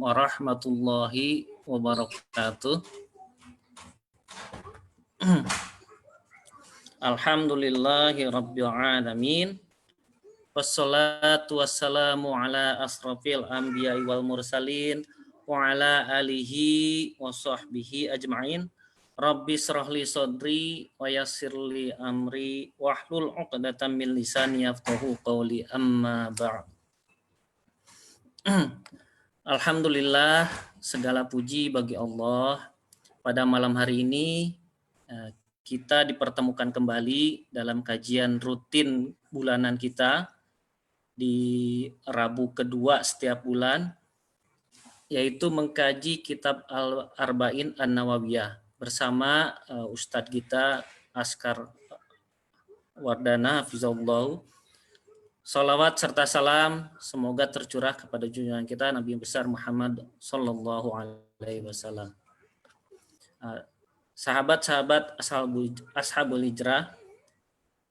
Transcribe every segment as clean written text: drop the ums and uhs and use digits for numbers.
warahmatullahi wabarakatuh. Alhamdulillahi rabbil alamin. Wassalatu wassalamu ala asrafil anbiya'i wal mursalin wa ala alihi wa sahbihi ajma'in. Rabbi srahli sadri wa yassirli amri wahlul 'uqdatam min lisani yafqahu qawli, amma ba'd. Alhamdulillah, segala puji bagi Allah. Pada malam hari ini kita dipertemukan kembali dalam kajian rutin bulanan kita di Rabu kedua setiap bulan, yaitu mengkaji kitab Al-Arba'in An-Nawawiyah bersama Ustadz kita Askar Wardana Hafizahullah. Salawat serta salam semoga tercurah kepada junjungan kita Nabi besar Muhammad Sallallahu Alaihi Wasallam. Sahabat-sahabat Ashabul Hijrah,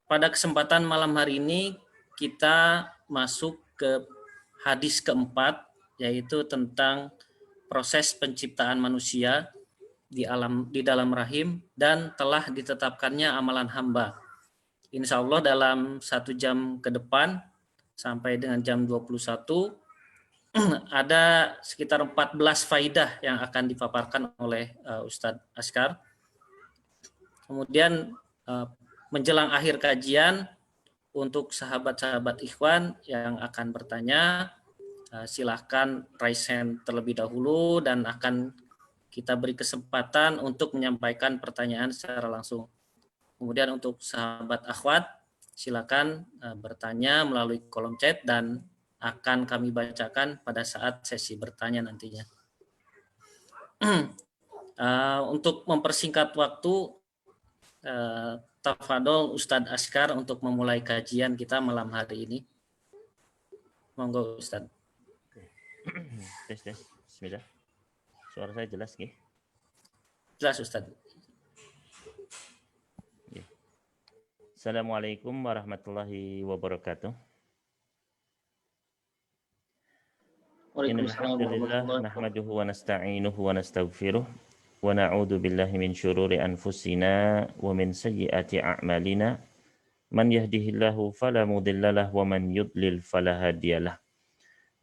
pada kesempatan malam hari ini kita masuk ke hadis keempat, yaitu tentang proses penciptaan manusia di dalam rahim dan telah ditetapkannya amalan hamba. Insya Allah dalam 1 jam ke depan sampai dengan jam 21 ada sekitar 14 faidah yang akan dipaparkan oleh Ustadz Askar. Kemudian menjelang akhir kajian, untuk sahabat-sahabat ikhwan yang akan bertanya, silahkan raise hand terlebih dahulu dan akan kita beri kesempatan untuk menyampaikan pertanyaan secara langsung. Kemudian untuk sahabat akhwat, silakan bertanya melalui kolom chat dan akan kami bacakan pada saat sesi bertanya nantinya. Untuk mempersingkat waktu, tafadhol Ustadz Askar untuk memulai kajian kita malam hari ini. Monggo Ustadz. Tes. Bismillah. Suara saya jelas nggih? Jelas Ustadz. Assalamualaikum warahmatullahi wabarakatuh. Alhamdulillah nahmaduhu wa nasta'inuhu wa nastaghfiruh wa na'udzu billahi min syururi anfusina wa min sayyiati a'malina. Man yahdihillahu fala mudhillalah wa man yudlil fala hadiyalah.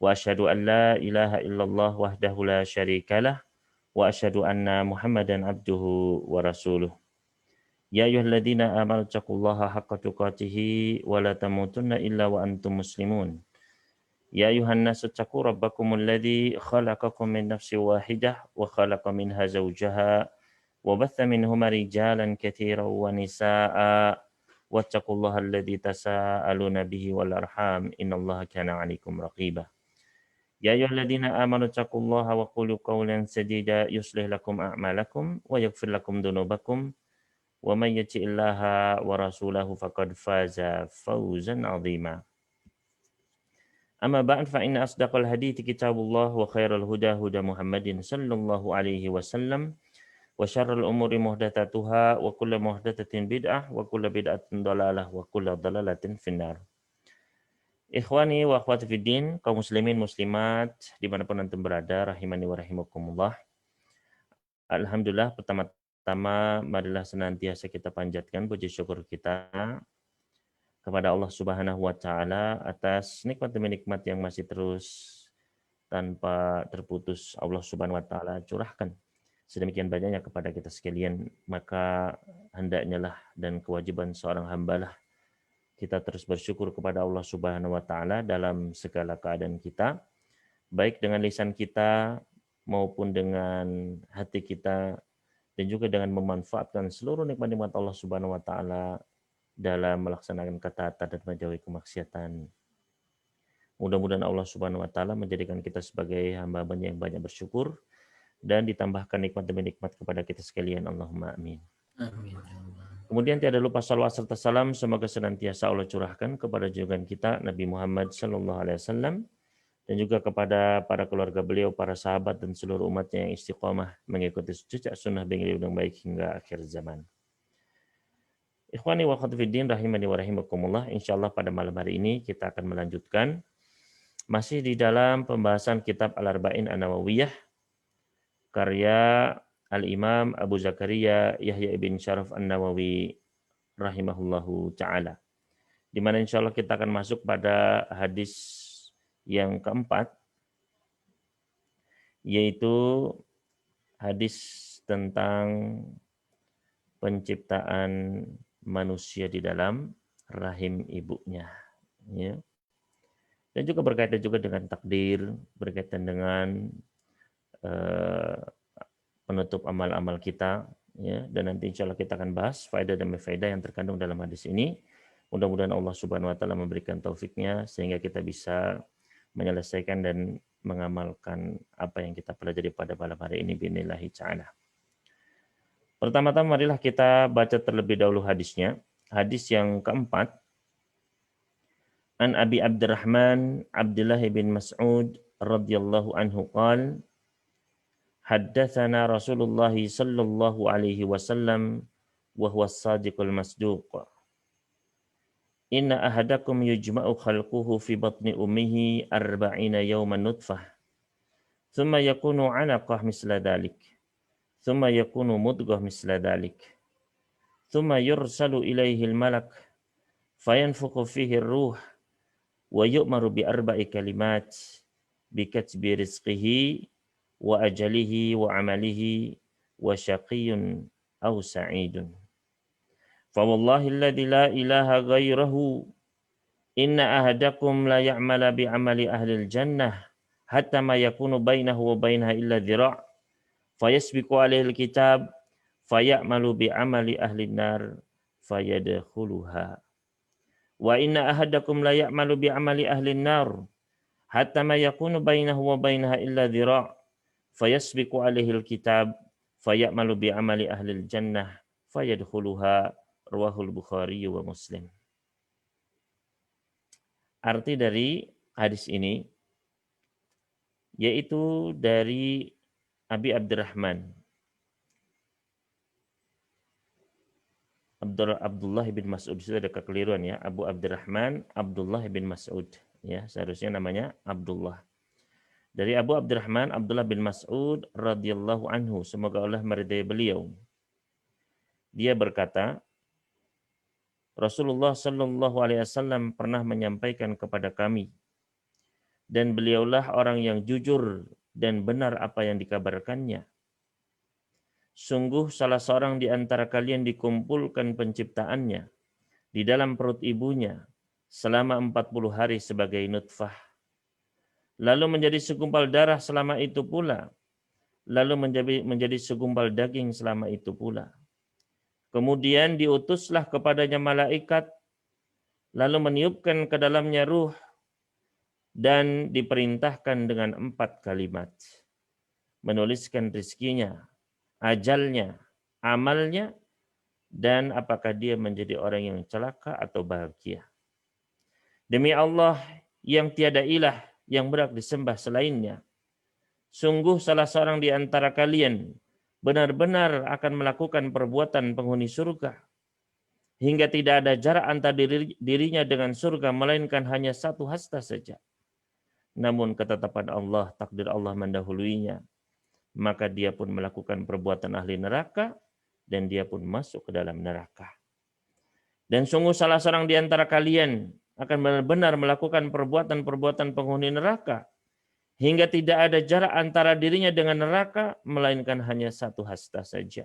Wa asyhadu an la ilaha illallah wahdahu la syarikalah wa asyhadu anna Muhammadan abduhu wa rasuluh. Ya ayyuhalladzina amanu taqullaha haqqa tuqatih wa la tamutunna illa wa antum muslimun. Ya ayyuhan nasu taqu rabbakumul ladzi khalaqakum min nafsin wahidah wa khalaqa minha zawjaha wa batha minhuma rijalan katsiran wa nisaa'a wattaqullaha alladzi tasaaluna bihi wal arham innallaha kana 'alaikum raqiba. Ya ayyuhalladzina amanu taqullaha wa qulu qawlan sadida yuslih lakum a'malakum wa yaghfir lakum dhunubakum. Wa may yuti'illaha wa rasulahu faqad faza fawzan 'azima. Amma ba'd fa inna asdaqal hadithi kitabullah wa khairal huda huda Muhammadin sallallahu alaihi wasallam wa syarrul umuri muhdatsatuha wa kullu muhdatsatin bid'ah wa kullu bid'atin dhalalah wa kullu dhalalatin finnar. Ikhwani wa akhwati fiddin, kaum muslimin muslimat dimanapun antum berada, rahimani wa rahimakumullah. Alhamdulillah, pertama marilah senantiasa kita panjatkan puji syukur kita kepada Allah Subhanahu wa taala atas nikmat demi nikmat yang masih terus tanpa terputus Allah Subhanahu wa taala curahkan sedemikian banyaknya kepada kita sekalian. Maka hendaknya lah dan kewajiban seorang hambalah kita terus bersyukur kepada Allah Subhanahu wa taala dalam segala keadaan kita, baik dengan lisan kita maupun dengan hati kita, dan juga dengan memanfaatkan seluruh nikmat-nikmat Allah Subhanahu wa taala dalam melaksanakan ketaatan dan menjauhi kemaksiatan. Mudah-mudahan Allah Subhanahu wa taala menjadikan kita sebagai hamba-hambanya yang banyak bersyukur dan ditambahkan nikmat demi nikmat kepada kita sekalian. Allahumma amin. Amin. Kemudian tiada lupa salawat serta salam semoga senantiasa Allah curahkan kepada junjungan kita Nabi Muhammad sallallahu alaihi wasallam dan juga kepada para keluarga beliau, para sahabat dan seluruh umatnya yang istiqomah mengikuti jejak sunnah beliau yang baik hingga akhir zaman. Ikhwani wa akhwati fiddin rahimani wa rahimakumullah, insyaallah pada malam hari ini kita akan melanjutkan Masih di dalam pembahasan kitab Al-Arba'in An-Nawawiyah karya Al-Imam Abu Zakaria Yahya ibn Syaraf An-Nawawi rahimahullahu ta'ala. Di mana insya Allah kita akan masuk pada hadis yang keempat, yaitu hadis tentang penciptaan manusia di dalam rahim ibunya. Ya. Dan juga berkaitan juga dengan takdir, berkaitan dengan penutup amal-amal kita. Ya. Dan nanti insya Allah kita akan bahas faedah demi faedah yang terkandung dalam hadis ini. Mudah-mudahan Allah Subhanahu wa taala memberikan taufiknya sehingga kita bisa menyelesaikan dan mengamalkan apa yang kita pelajari pada malam hari ini bi'inillahi ta'ala. Pertama-tama marilah kita baca terlebih dahulu hadisnya. Hadis yang keempat. An Abi Abdurrahman Abdullah bin Mas'ud radhiyallahu anhu qala haddatsana Rasulullah sallallahu alaihi wasallam wa huwa as-sadiqul masduq. Inna ahadakum yujma'u khalquhu fi batni ummihi 40 yawman nutfah. Thumma yakunu 'alaqah misla dhalik. Thumma yakunu mudghah misla dhalik. Thumma yursalu ilaihi al-malak fayanfukhu fihi ar-ruh wa yu'maru bi arba'i kalimat bi katbi rizqihi wa ajalihi wa amalihi wa syaqiyyun aw sa'idun. Fawallahi alladzi la ilaha ghairahu inna ahadakum la ya'mala bi amali ahli al-jannah hatta ma yakunu bainahu wa bainaha illa dhira' fayasbiqu alaihi al-kitab fayamalu bi amali ahli an-nar fayadkhuluha wa inna ahadakum la ya'malu bi amali ahli an-nar hatta ma yakunu bainahu wa bainaha illa dhira' fayasbiqu alaihi al-kitab fayamalu bi amali ahli al-jannah fayadkhuluha. Rawahul Bukhari wa Muslim. Arti dari hadis ini yaitu dari Abi Abdurrahman Abdullah bin Mas'ud. Sudah ada kekeliruan ya. Abu Abdurrahman Abdullah bin Mas'ud. Ya, seharusnya namanya Abdullah. Dari Abu Abdurrahman Abdullah bin Mas'ud radhiyallahu anhu, semoga Allah meridai beliau. Dia berkata, Rasulullah Shallallahu Alaihi Wasallam pernah menyampaikan kepada kami, dan beliaulah orang yang jujur dan benar apa yang dikabarkannya. Sungguh salah seorang di antara kalian dikumpulkan penciptaannya di dalam perut ibunya selama 40 hari sebagai nutfah, lalu menjadi segumpal darah selama itu pula, lalu menjadi segumpal daging selama itu pula. Kemudian diutuslah kepadanya malaikat, lalu meniupkan ke dalamnya ruh, dan diperintahkan dengan 4 kalimat. Menuliskan rizkinya, ajalnya, amalnya, dan apakah dia menjadi orang yang celaka atau bahagia. Demi Allah yang tiada ilah yang berhak disembah selainnya, sungguh salah seorang di antara kalian benar-benar akan melakukan perbuatan penghuni surga, hingga tidak ada jarak antara dirinya dengan surga, melainkan hanya 1 hasta saja. Namun ketetapan Allah, takdir Allah mendahuluinya, maka dia pun melakukan perbuatan ahli neraka, dan dia pun masuk ke dalam neraka. Dan sungguh salah seorang di antara kalian akan benar-benar melakukan perbuatan-perbuatan penghuni neraka, hingga tidak ada jarak antara dirinya dengan neraka, melainkan hanya 1 hasta saja.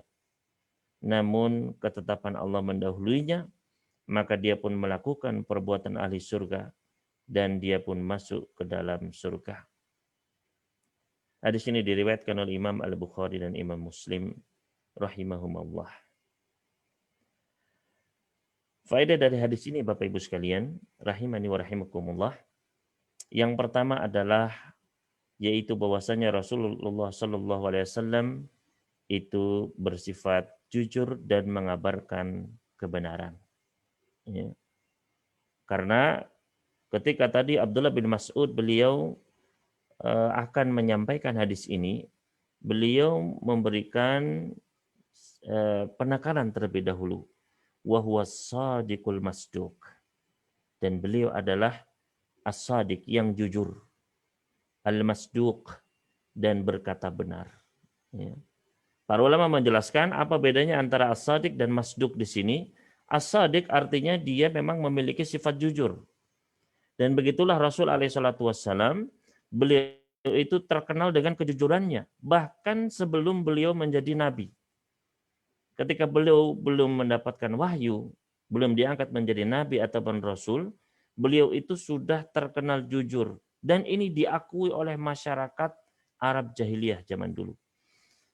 Namun ketetapan Allah mendahuluinya, maka dia pun melakukan perbuatan ahli surga, dan dia pun masuk ke dalam surga. Hadis ini diriwayatkan oleh Imam Al-Bukhari dan Imam Muslim rahimahumullah. Faedah dari hadis ini Bapak Ibu sekalian, rahimani wa rahimakumullah. Yang pertama adalah yaitu bahwasanya Rasulullah Shallallahu Alaihi Wasallam itu bersifat jujur dan mengabarkan kebenaran. Ya. Karena ketika tadi Abdullah bin Mas'ud beliau akan menyampaikan hadis ini, beliau memberikan penekanan terlebih dahulu, wa huwa as-sadiqul masduq, dan beliau adalah as-sadiq yang jujur. al-masduq, dan berkata benar. Ya. Para ulama menjelaskan apa bedanya antara as-sadiq dan masduq di sini. As-sadiq artinya dia memang memiliki sifat jujur. Dan begitulah Rasul alaihissalatu wassalam, beliau itu terkenal dengan kejujurannya. Bahkan sebelum beliau menjadi nabi. Ketika beliau belum mendapatkan wahyu, belum diangkat menjadi nabi ataupun rasul, beliau itu sudah terkenal jujur. Dan ini diakui oleh masyarakat Arab jahiliyah zaman dulu.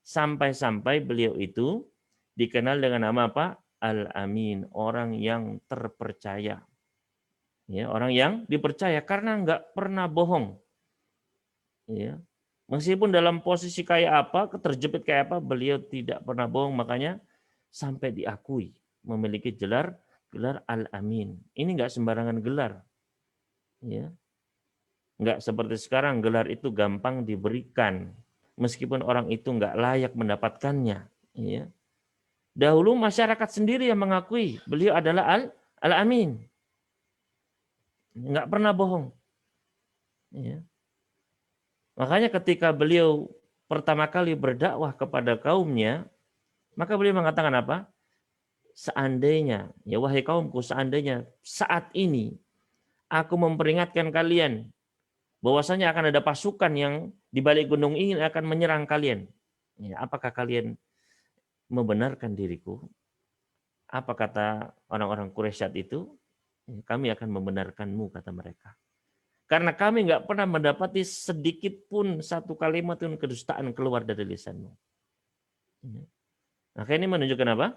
Sampai-sampai beliau itu dikenal dengan nama apa? Al-Amin, orang yang terpercaya. Ya, orang yang dipercaya karena nggak pernah bohong. Ya. Meskipun dalam posisi kayak apa, terjepit kayak apa, beliau tidak pernah bohong. Makanya sampai diakui memiliki gelar Al-Amin. Ini nggak sembarangan gelar. Ya. Nggak seperti sekarang, gelar itu gampang diberikan. Meskipun orang itu nggak layak mendapatkannya. Ya. Dahulu masyarakat sendiri yang mengakui beliau adalah Al-Amin. Nggak pernah bohong. Ya. Makanya ketika beliau pertama kali berdakwah kepada kaumnya, maka beliau mengatakan apa? Seandainya, ya wahai kaumku, seandainya saat ini aku memperingatkan kalian bahwasanya akan ada pasukan yang di balik gunung ini akan menyerang kalian. Ya, apakah kalian membenarkan diriku? Apa kata orang-orang Quraisy saat itu? Kami akan membenarkanmu, kata mereka. Karena kami nggak pernah mendapati sedikit pun satu kalimat pun kedustaan keluar dari lisanmu. Nah, ini menunjukkan apa?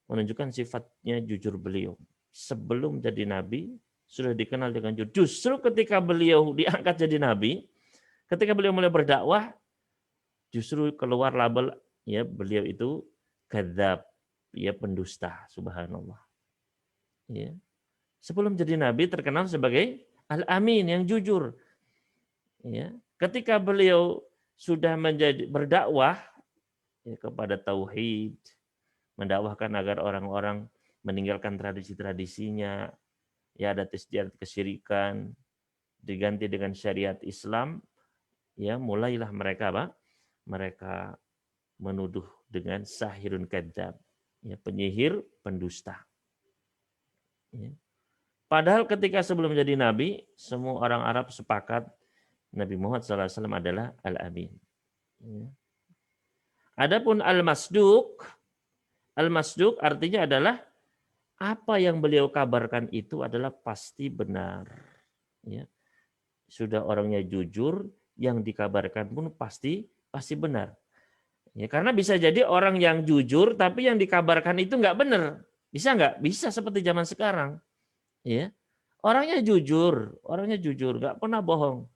Menunjukkan sifatnya jujur beliau. Sebelum jadi nabi, sudah dikenal dengan jujur. Justru ketika beliau diangkat jadi nabi, ketika beliau mulai berdakwah, justru keluar label ya beliau itu kadzab, ya pendusta, subhanallah. Ya. Sebelum jadi nabi terkenal sebagai Al-Amin, yang jujur. Ya. Ketika beliau sudah menjadi berdakwah ya, kepada tauhid, mendakwahkan agar orang-orang meninggalkan tradisi-tradisinya, ya adat istiadat kesyirikan, diganti dengan syariat Islam, ya mulailah mereka apa? Mereka menuduh dengan sahirun kadzab, ya penyihir, pendusta. Ya. Padahal ketika sebelum menjadi nabi, semua orang Arab sepakat Nabi Muhammad SAW adalah Al-Amin. Ya. Adapun Al-Masduq artinya adalah apa yang beliau kabarkan itu adalah pasti benar. Ya. Sudah orangnya jujur, yang dikabarkan pun pasti benar. Ya, karena bisa jadi orang yang jujur tapi yang dikabarkan itu nggak benar. Bisa nggak? Bisa seperti zaman sekarang. Ya. Orangnya jujur, nggak pernah bohong.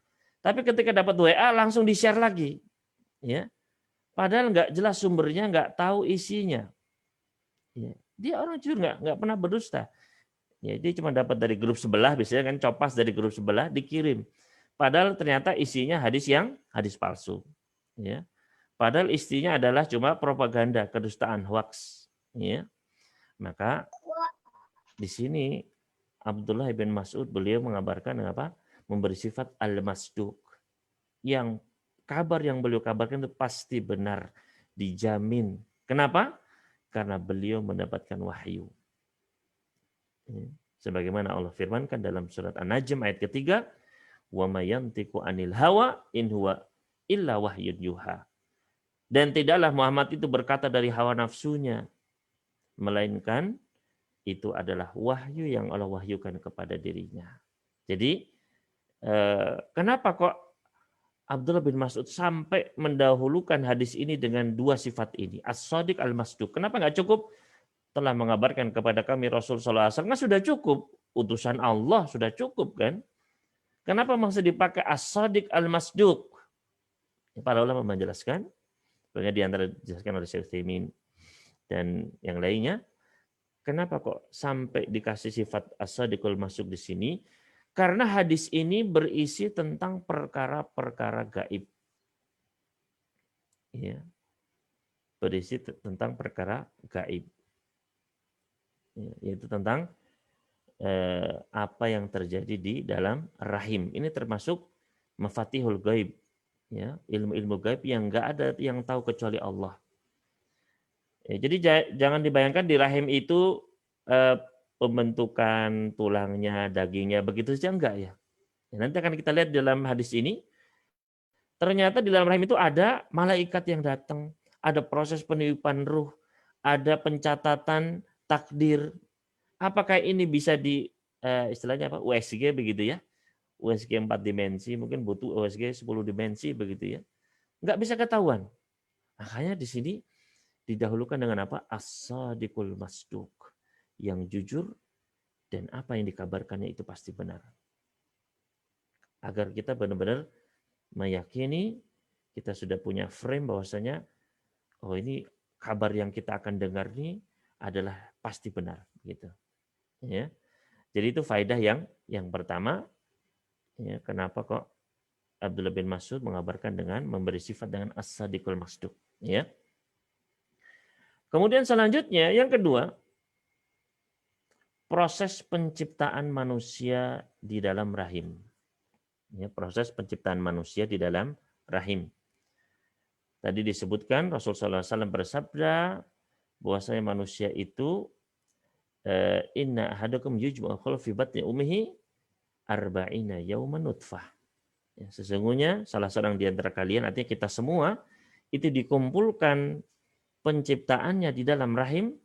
Tapi ketika dapat WA langsung di-share lagi. Ya. Padahal nggak jelas sumbernya, nggak tahu isinya. Ya. Dia orang jujur, nggak pernah berdusta. Ya, dia cuma dapat dari grup sebelah, biasanya kan copas dari grup sebelah dikirim. Padahal ternyata isinya hadis palsu. Ya. Padahal isinya adalah cuma propaganda, kedustaan, hoax. Ya. Maka di sini Abdullah bin Mas'ud beliau mengabarkan apa? Memberi sifat al-masduq. Yang kabar yang beliau kabarkan itu pasti benar, dijamin. Kenapa? Karena beliau mendapatkan wahyu. Sebagaimana Allah firmankan dalam surat An-Najm ayat ketiga, wa may yantiqu anil hawa in huwa illa wahyun yuha. Dan tidaklah Muhammad itu berkata dari hawa nafsunya, melainkan itu adalah wahyu yang Allah wahyukan kepada dirinya. Jadi kenapa kok Abdullah bin Mas'ud sampai mendahulukan hadis ini dengan dua sifat ini, as-sadiq al-masduq? Kenapa nggak cukup telah mengabarkan kepada kami Rasul sallallahu alaihi wasallam? Sudah cukup, utusan Allah sudah cukup kan? Kenapa maksud dipakai as-sadiq al-masduq? Para ulama menjelaskan, sebenarnya di antara dijelaskan oleh Syekh Utsaimin dan yang lainnya, kenapa kok sampai dikasih sifat as-sadiqul masduq di sini? Karena hadis ini berisi tentang perkara-perkara gaib. Ya. Berisi tentang perkara gaib. Ya, yaitu tentang apa yang terjadi di dalam rahim. Ini termasuk mafatihul gaib, Ya, ilmu-ilmu gaib yang nggak ada yang tahu kecuali Allah. Ya, jadi jangan dibayangkan di rahim itu pembentukan tulangnya, dagingnya begitu saja enggak ya. Nanti akan kita lihat dalam hadis ini, ternyata di dalam rahim itu ada malaikat yang datang, ada proses peniupan ruh, ada pencatatan takdir. Apakah ini bisa di istilahnya apa? USG begitu ya? USG 4 dimensi, mungkin butuh USG 10 dimensi begitu ya. Enggak bisa ketahuan. Makanya di sini didahulukan dengan apa? As-sadiqul masduq. Yang jujur dan apa yang dikabarkannya itu pasti benar. Agar kita benar-benar meyakini kita sudah punya frame bahwasanya oh ini kabar yang kita akan dengar ini adalah pasti benar gitu. Ya. Jadi itu faedah yang pertama ya, kenapa kok Abdullah bin Mas'ud mengabarkan dengan memberi sifat dengan as-sadiqul masduq ya. Kemudian selanjutnya yang kedua, proses penciptaan manusia di dalam rahim. Ya, proses penciptaan manusia di dalam rahim. Tadi disebutkan Rasulullah SAW bersabda bahwasanya manusia itu inna ahadakum yujma'u fi batni ummihi arba'ina yauman nutfah. Ya, sesungguhnya salah seorang di antara kalian, artinya kita semua itu dikumpulkan penciptaannya di dalam rahim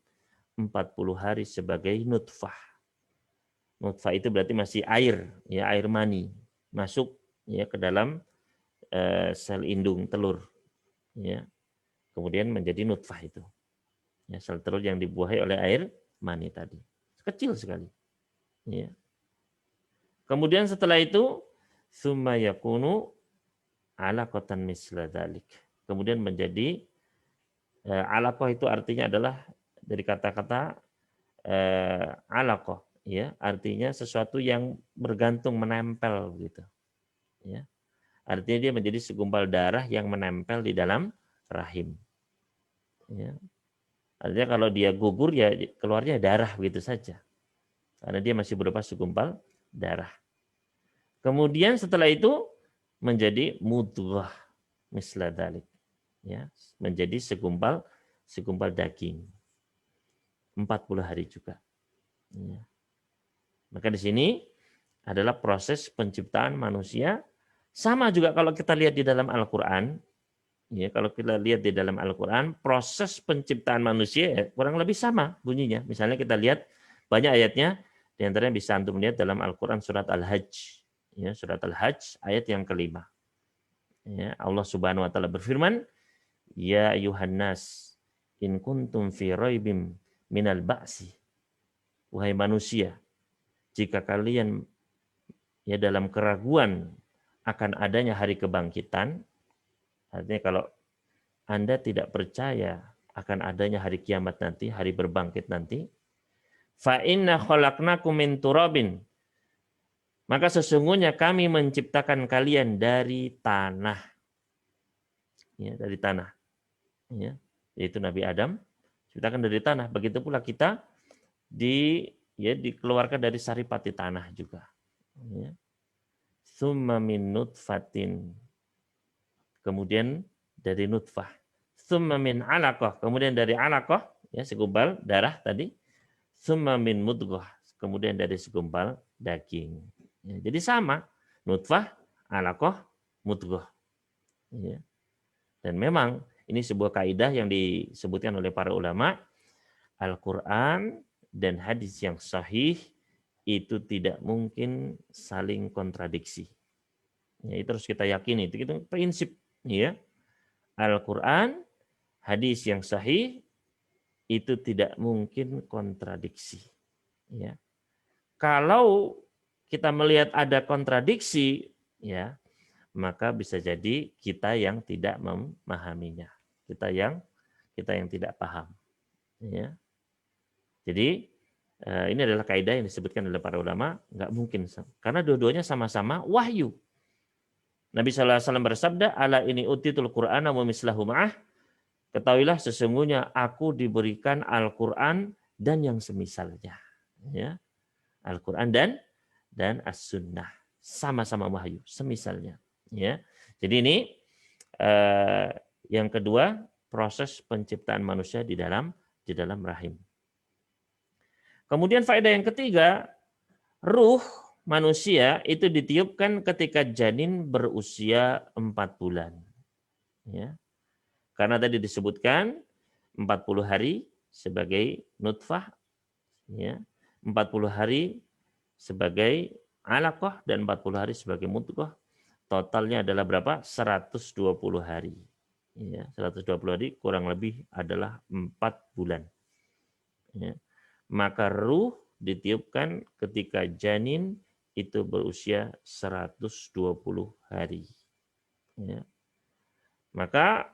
40 hari sebagai nutfah. Nutfah itu berarti masih air, ya air mani masuk ya ke dalam sel indung telur, ya kemudian menjadi nutfah itu, ya sel telur yang dibuahi oleh air mani tadi, kecil sekali, ya. Kemudian setelah itu summa yakunu alaqatan misla dzalik, kemudian menjadi alaqah itu artinya adalah dari kata-kata alaqah, ya artinya sesuatu yang bergantung menempel gitu, ya. Artinya dia menjadi segumpal darah yang menempel di dalam rahim. Ya. Artinya kalau dia gugur ya keluarnya darah begitu saja. Karena dia masih berupa segumpal darah. Kemudian setelah itu menjadi mudghah misla dzalik. Ya, menjadi segumpal daging. 40 hari juga. Ya. Maka di sini adalah proses penciptaan manusia. Sama juga kalau kita lihat di dalam Al-Quran, ya, kalau kita lihat di dalam Al-Quran, proses penciptaan manusia ya, kurang lebih sama bunyinya. Misalnya kita lihat banyak ayatnya, di antaranya bisa antum lihat dalam Al-Quran surat Al-Hajj. Ya, surat Al-Hajj ayat yang ke-5. Ya, Allah Subhanahu Wa Taala berfirman, Ya ayuhan nas, in kuntum fi raibim minal ba'si. Wahai manusia, jika kalian ya dalam keraguan akan adanya hari kebangkitan, artinya kalau Anda tidak percaya akan adanya hari kiamat nanti, hari berbangkit nanti, fa inna khalaqnakum min turabin, maka sesungguhnya kami menciptakan kalian dari tanah, ya, dari tanah, ya, yaitu Nabi Adam diciptakan dari tanah. Begitu pula kita dikeluarkan dari saripati tanah juga. Ya. Summa min nutfatin, kemudian dari nutfah. Summa min alaqah, kemudian dari alaqah, ya segumpal darah tadi. Summa min mudghah, kemudian dari segumpal daging. Ya, jadi sama, nutfah, alaqah, mudghah. Ya. Dan memang ini sebuah kaidah yang disebutkan oleh para ulama, Al-Quran dan hadis yang sahih itu tidak mungkin saling kontradiksi. Ya, itu harus kita yakini. Itu prinsip, ya. Al-Quran, hadis yang sahih itu tidak mungkin kontradiksi. Ya. Kalau kita melihat ada kontradiksi, ya, maka bisa jadi kita yang tidak memahaminya. Kita yang tidak paham. Ya. Jadi ini adalah kaidah yang disebutkan oleh para ulama, nggak mungkin karena dua-duanya sama-sama wahyu. Nabi SAW bersabda, ala ini utitul Qur'ana wa mislahu ma'ah. Ketahuilah sesungguhnya aku diberikan Al-Quran dan yang semisalnya. Ya. Al-Quran dan As-Sunnah. Sama-sama wahyu, semisalnya. Ya. Jadi ini Yang kedua, proses penciptaan manusia di dalam rahim. Kemudian faedah yang ketiga, ruh manusia itu ditiupkan ketika janin berusia 4 bulan. Ya. Karena tadi disebutkan 40 hari sebagai nutfah, ya, 40 hari sebagai alaqah dan 40 hari sebagai mudghah. Totalnya adalah berapa? 120 hari. Ya, 120 hari kurang lebih adalah 4 bulan. Ya. Maka ruh ditiupkan ketika janin itu berusia 120 hari. Ya. Maka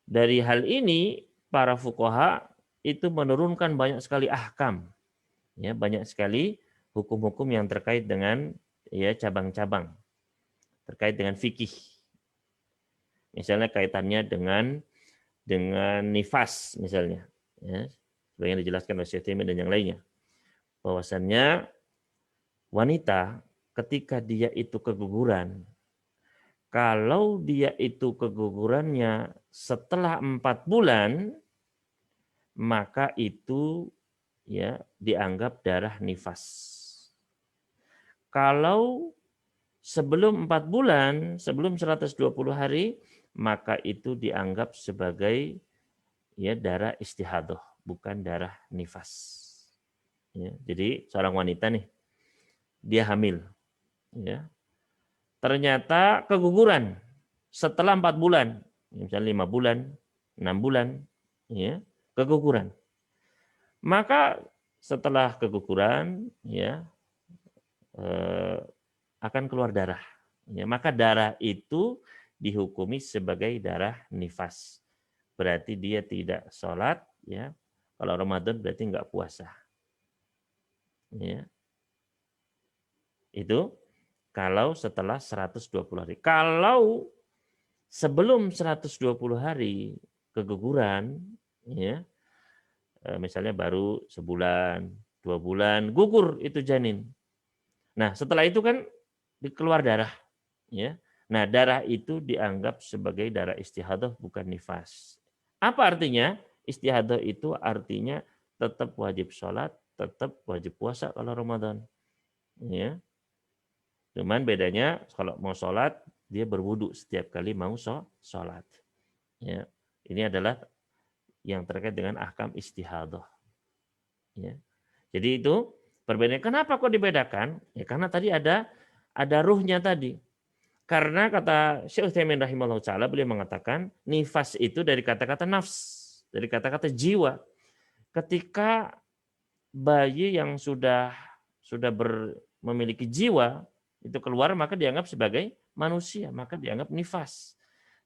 dari hal ini para fuqaha itu menurunkan banyak sekali ahkam. Ya, banyak sekali hukum-hukum yang terkait dengan ya cabang-cabang terkait dengan fikih. Misalnya kaitannya dengan nifas misalnya. Ya, sebagai yang dijelaskan oleh Syekh Taimin dan yang lainnya. Bahwasannya wanita ketika dia itu keguguran, kalau dia itu kegugurannya setelah 4 bulan, maka itu ya dianggap darah nifas. Kalau sebelum 4 bulan, sebelum 120 hari, maka itu dianggap sebagai ya darah istihadah, bukan darah nifas. Ya, jadi seorang wanita nih, dia hamil, ya, ternyata keguguran setelah 4 bulan, misalnya 5 bulan, 6 bulan, ya, keguguran. Maka setelah keguguran, ya, akan keluar darah. Ya, maka darah itu dihukumi sebagai darah nifas. Berarti dia tidak sholat, ya. Kalau Ramadan berarti nggak puasa. Ya. Itu kalau setelah 120 hari. Kalau sebelum 120 hari keguguran, ya, misalnya baru sebulan, 2 bulan, gugur itu janin. Nah, setelah itu kan dikeluar darah, ya. Nah, darah itu dianggap sebagai darah istihadah bukan nifas. Apa artinya? Istihadah itu artinya tetap wajib sholat, tetap wajib puasa kalau Ramadan. Ya. Cuman bedanya kalau mau sholat, dia berwudu setiap kali mau sholat. Ya. Ini adalah yang terkait dengan ahkam istihadah. Ya. Jadi itu perbedaan. Kenapa kok dibedakan? Ya karena tadi ada ruhnya tadi. Karena kata Syekh Utsaimin rahimahullah taala, beliau mengatakan nifas itu dari kata-kata nafs, dari kata-kata jiwa. Ketika bayi yang sudah memiliki jiwa itu keluar, maka dianggap sebagai manusia, maka dianggap nifas.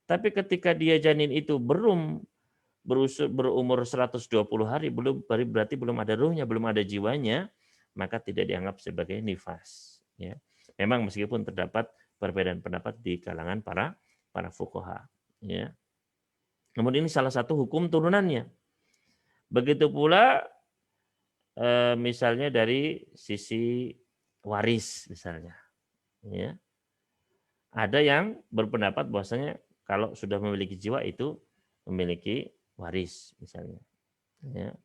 Tapi ketika dia janin itu berumur 120 hari, berarti belum ada ruhnya, belum ada jiwanya, maka tidak dianggap sebagai nifas. Ya. Memang meskipun terdapat perbedaan pendapat di kalangan para fuqaha. Ya. Namun ini salah satu hukum turunannya. Begitu pula misalnya dari sisi waris misalnya. Ya. Ada yang berpendapat bahwasanya kalau sudah memiliki jiwa itu memiliki waris misalnya. Ya.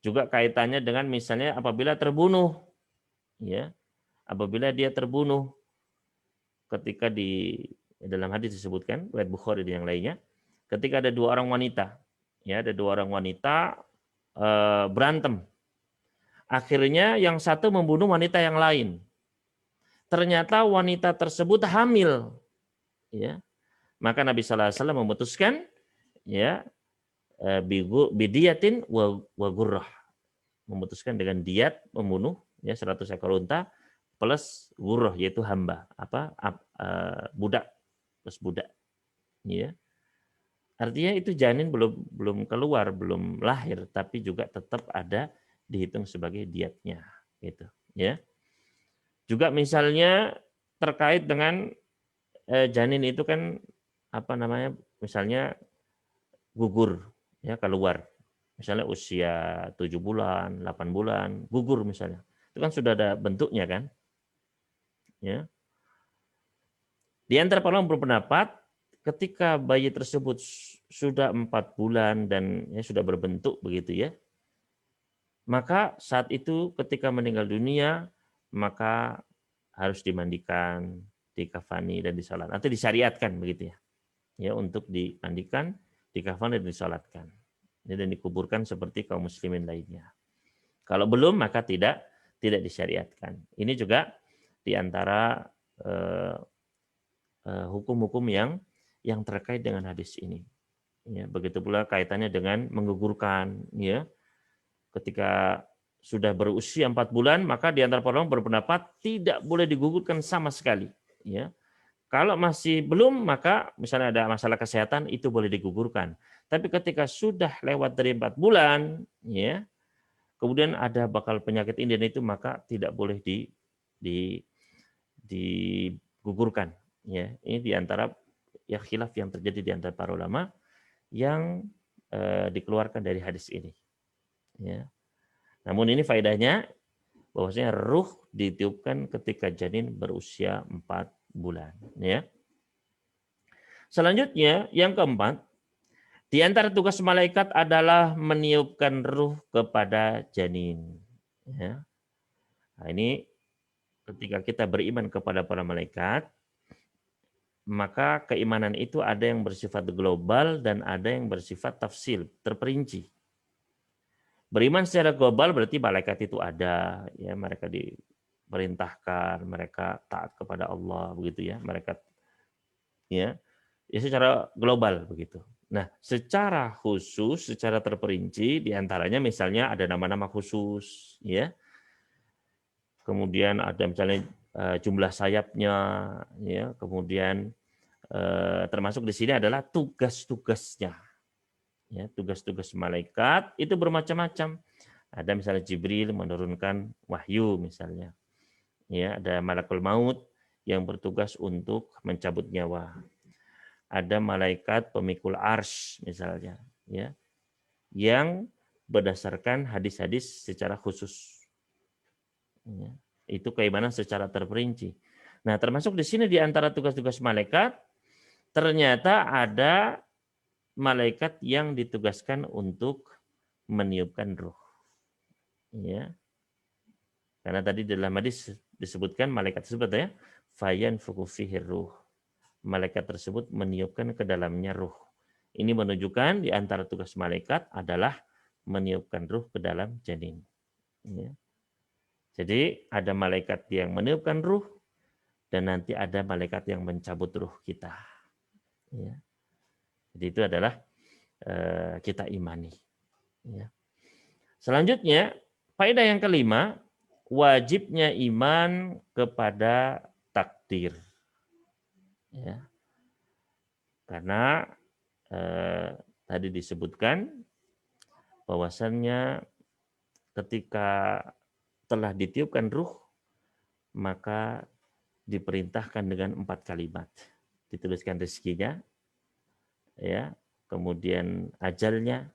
Juga kaitannya dengan misalnya apabila terbunuh, ya, apabila dia terbunuh ketika dalam hadis disebutkan riwayat Bukhari dan yang lainnya, ketika ada 2 orang wanita, ya, ada 2 orang wanita berantem, akhirnya yang satu membunuh wanita yang lain, ternyata wanita tersebut hamil, ya, maka Nabi Sallallahu Alaihi Wasallam memutuskan, ya, bidiyatin wa gurrah, memutuskan dengan diat membunuh ya 100 ekor unta plus gurrah yaitu hamba, budak plus budak, ya. Artinya itu janin belum keluar, belum lahir, tapi juga tetap ada dihitung sebagai diatnya, gitu, ya. Juga misalnya terkait dengan janin itu kan misalnya gugur, ya, keluar. Misalnya usia 7 bulan, 8 bulan, gugur misalnya. Itu kan sudah ada bentuknya kan. Ya. Di antara para ulama berpendapat ketika bayi tersebut sudah 4 bulan dan ya sudah berbentuk begitu ya, maka saat itu ketika meninggal dunia maka harus dimandikan, dikafani dan disalat. Nanti disyariatkan begitu ya. Ya, untuk dimandikan, dikafani dan disalatkan. Dan dikuburkan seperti kaum muslimin lainnya. Kalau belum maka tidak disyariatkan. Ini juga di antara hukum-hukum yang terkait dengan hadis ini. Ya, begitu pula kaitannya dengan menggugurkan, ya. Ketika sudah berusia 4 bulan, maka di antara para ulama berpendapat tidak boleh digugurkan sama sekali, ya. Kalau masih belum, maka misalnya ada masalah kesehatan itu boleh digugurkan. Tapi ketika sudah lewat dari 4 bulan, ya, kemudian ada bakal penyakit ini dan itu, maka tidak boleh digugurkan. Ya, ini diantara ya khilaf yang terjadi di antara para ulama yang dikeluarkan dari hadis ini. Ya. Namun ini faedahnya bahwasanya ruh ditiupkan ketika janin berusia 4 bulan. Ya. Selanjutnya yang keempat, di antara tugas malaikat adalah meniupkan ruh kepada janin. Ya. Nah, ini ketika kita beriman kepada para malaikat, maka keimanan itu ada yang bersifat global dan ada yang bersifat tafsil, terperinci. Beriman secara global berarti malaikat itu ada, ya, mereka diperintahkan, mereka taat kepada Allah begitu ya, mereka ya secara global begitu. Nah, secara khusus, secara terperinci diantaranya misalnya ada nama-nama khusus, ya. Kemudian ada misalnya jumlah sayapnya, ya. Kemudian termasuk di sini adalah tugas-tugasnya. Ya, tugas-tugas malaikat itu bermacam-macam. Ada misalnya Jibril menurunkan wahyu misalnya. Ya, ada malakul maut yang bertugas untuk mencabut nyawa. Ada malaikat pemikul arsy misalnya, ya, yang berdasarkan hadis-hadis secara khusus. Ya, itu keimanan secara terperinci. Nah, termasuk di sini di antara tugas-tugas malaikat ternyata ada malaikat yang ditugaskan untuk meniupkan ruh. Ya. Karena tadi dalam hadis disebutkan malaikat tersebut ya, fayanfukhu fihi ruh. Malaikat tersebut meniupkan ke dalamnya ruh. Ini menunjukkan di antara tugas malaikat adalah meniupkan ruh ke dalam janin. Ya. Jadi ada malaikat yang meniupkan ruh dan nanti ada malaikat yang mencabut ruh kita. Ya. Jadi itu adalah kita imani. Ya. Selanjutnya, faedah yang kelima, wajibnya iman kepada takdir. Ya. Karena tadi disebutkan bahwasannya ketika telah ditiupkan ruh, maka diperintahkan dengan 4 kalimat. Dituliskan rezekinya, ya, kemudian ajalnya,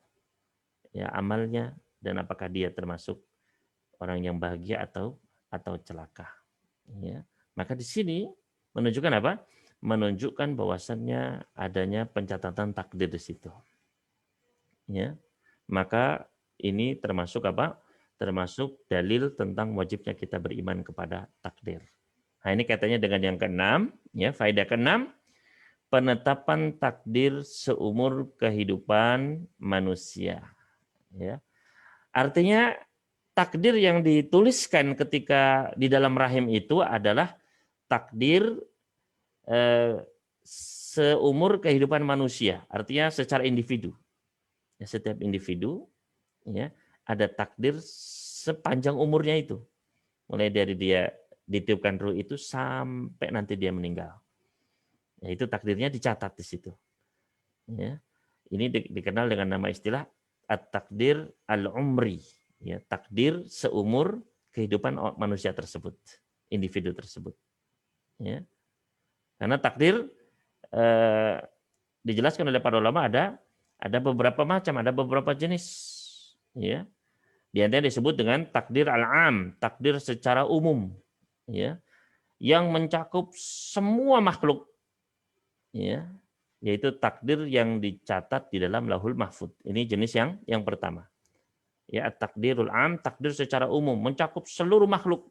ya, amalnya, dan apakah dia termasuk orang yang bahagia atau celaka. Ya. Maka di sini menunjukkan apa? Menunjukkan bahwasannya adanya pencatatan takdir di situ. Ya. Maka ini termasuk apa? Termasuk dalil tentang wajibnya kita beriman kepada takdir. Nah, ini katanya dengan yang keenam, ya, faedah keenam, penetapan takdir seumur kehidupan manusia. Ya. Artinya takdir yang dituliskan ketika di dalam rahim itu adalah takdir seumur kehidupan manusia. Artinya secara individu. Ya, setiap individu, ya, ada takdir sepanjang umurnya itu. Mulai dari dia ditiupkan ruh itu sampai nanti dia meninggal. Ya, itu takdirnya dicatat di situ. Ya. Ini dikenal dengan nama istilah at-takdir al-umri. Ya, takdir seumur kehidupan manusia tersebut, individu tersebut. Ya. Karena takdir dijelaskan oleh para ulama ada beberapa macam, ada beberapa jenis. Ya. Di antaranya disebut dengan takdir al-am, takdir secara umum. Ya. Yang mencakup semua makhluk. Ya. yaitu takdir yang dicatat di dalam Lauhul Mahfuz. Ini jenis yang pertama. Ya, takdirul am, takdir secara umum mencakup seluruh makhluk.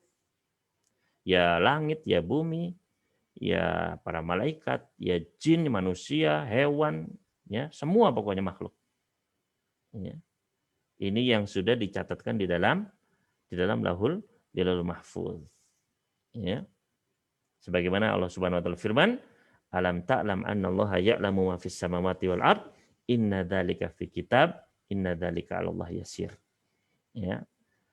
Ya langit, ya bumi, ya para malaikat, ya jin, manusia, hewan, ya semua pokoknya makhluk. Ya. Ini yang sudah dicatatkan di dalam Lauhul Mahfuz. Ya. Sebagaimana Allah Subhanahu wa taala firman, "Alam ta'lam annallaha ya'lamu ma fis samawati wal ard, inna dzalika fi kitab, inna dzalika 'alallahi yasir." Ya.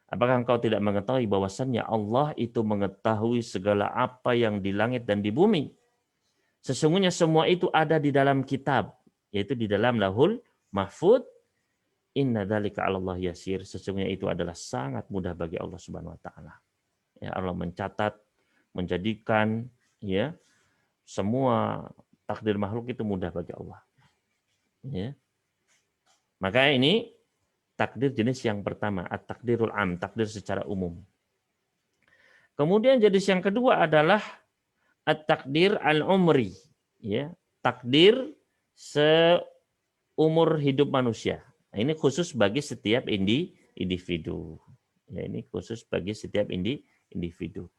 Apakah engkau tidak mengetahui bahwasannya Allah itu mengetahui segala apa yang di langit dan di bumi? Sesungguhnya semua itu ada di dalam kitab, yaitu di dalam Lauhul Mahfuz. Inna dzalika 'alallahi yasir. Sesungguhnya itu adalah sangat mudah bagi Allah Subhanahu wa taala. Ya, Allah mencatat, menjadikan ya semua takdir makhluk itu mudah bagi Allah. Ya. Maka ini takdir jenis yang pertama, at-takdirul am, takdir secara umum. Kemudian jenis yang kedua adalah at-takdir al-umri, ya, takdir seumur hidup manusia. Nah, ini khusus bagi setiap individu. Ya, ini khusus bagi setiap individu.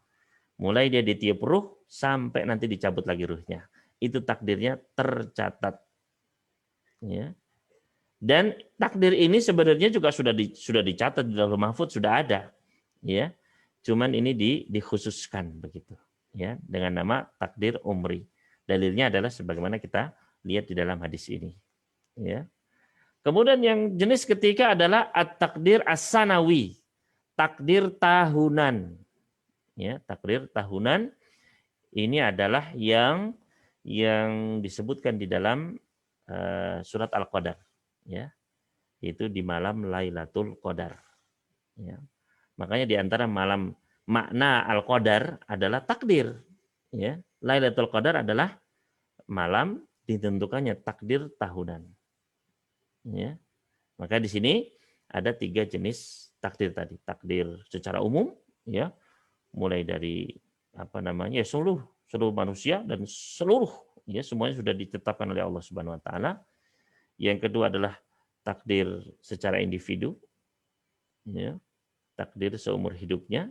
Mulai dia ditiup ruh sampai nanti dicabut lagi ruhnya. Itu takdirnya tercatat. Ya. Dan takdir ini sebenarnya juga sudah dicatat di Lauhul Mahfuz, sudah ada. Ya. Cuman ini dikhususkan begitu. Ya, dengan nama takdir umri. Dalilnya adalah sebagaimana kita lihat di dalam hadis ini. Ya. Kemudian yang jenis ketiga adalah at-takdir as-sanawi, takdir tahunan. Ya, takdir tahunan ini adalah yang disebutkan di dalam surat Al-Qadar, ya. Itu di malam Lailatul Qadar. Ya. Makanya di antara makna Al-Qadar adalah takdir, ya. Lailatul Qadar adalah malam ditentukannya takdir tahunan. Ya. Maka di sini ada 3 jenis takdir tadi. Takdir secara umum, ya, mulai dari seluruh manusia dan seluruh, ya, semuanya sudah ditetapkan oleh Allah Subhanahu wa taala. Yang kedua adalah takdir secara individu, ya, takdir seumur hidupnya.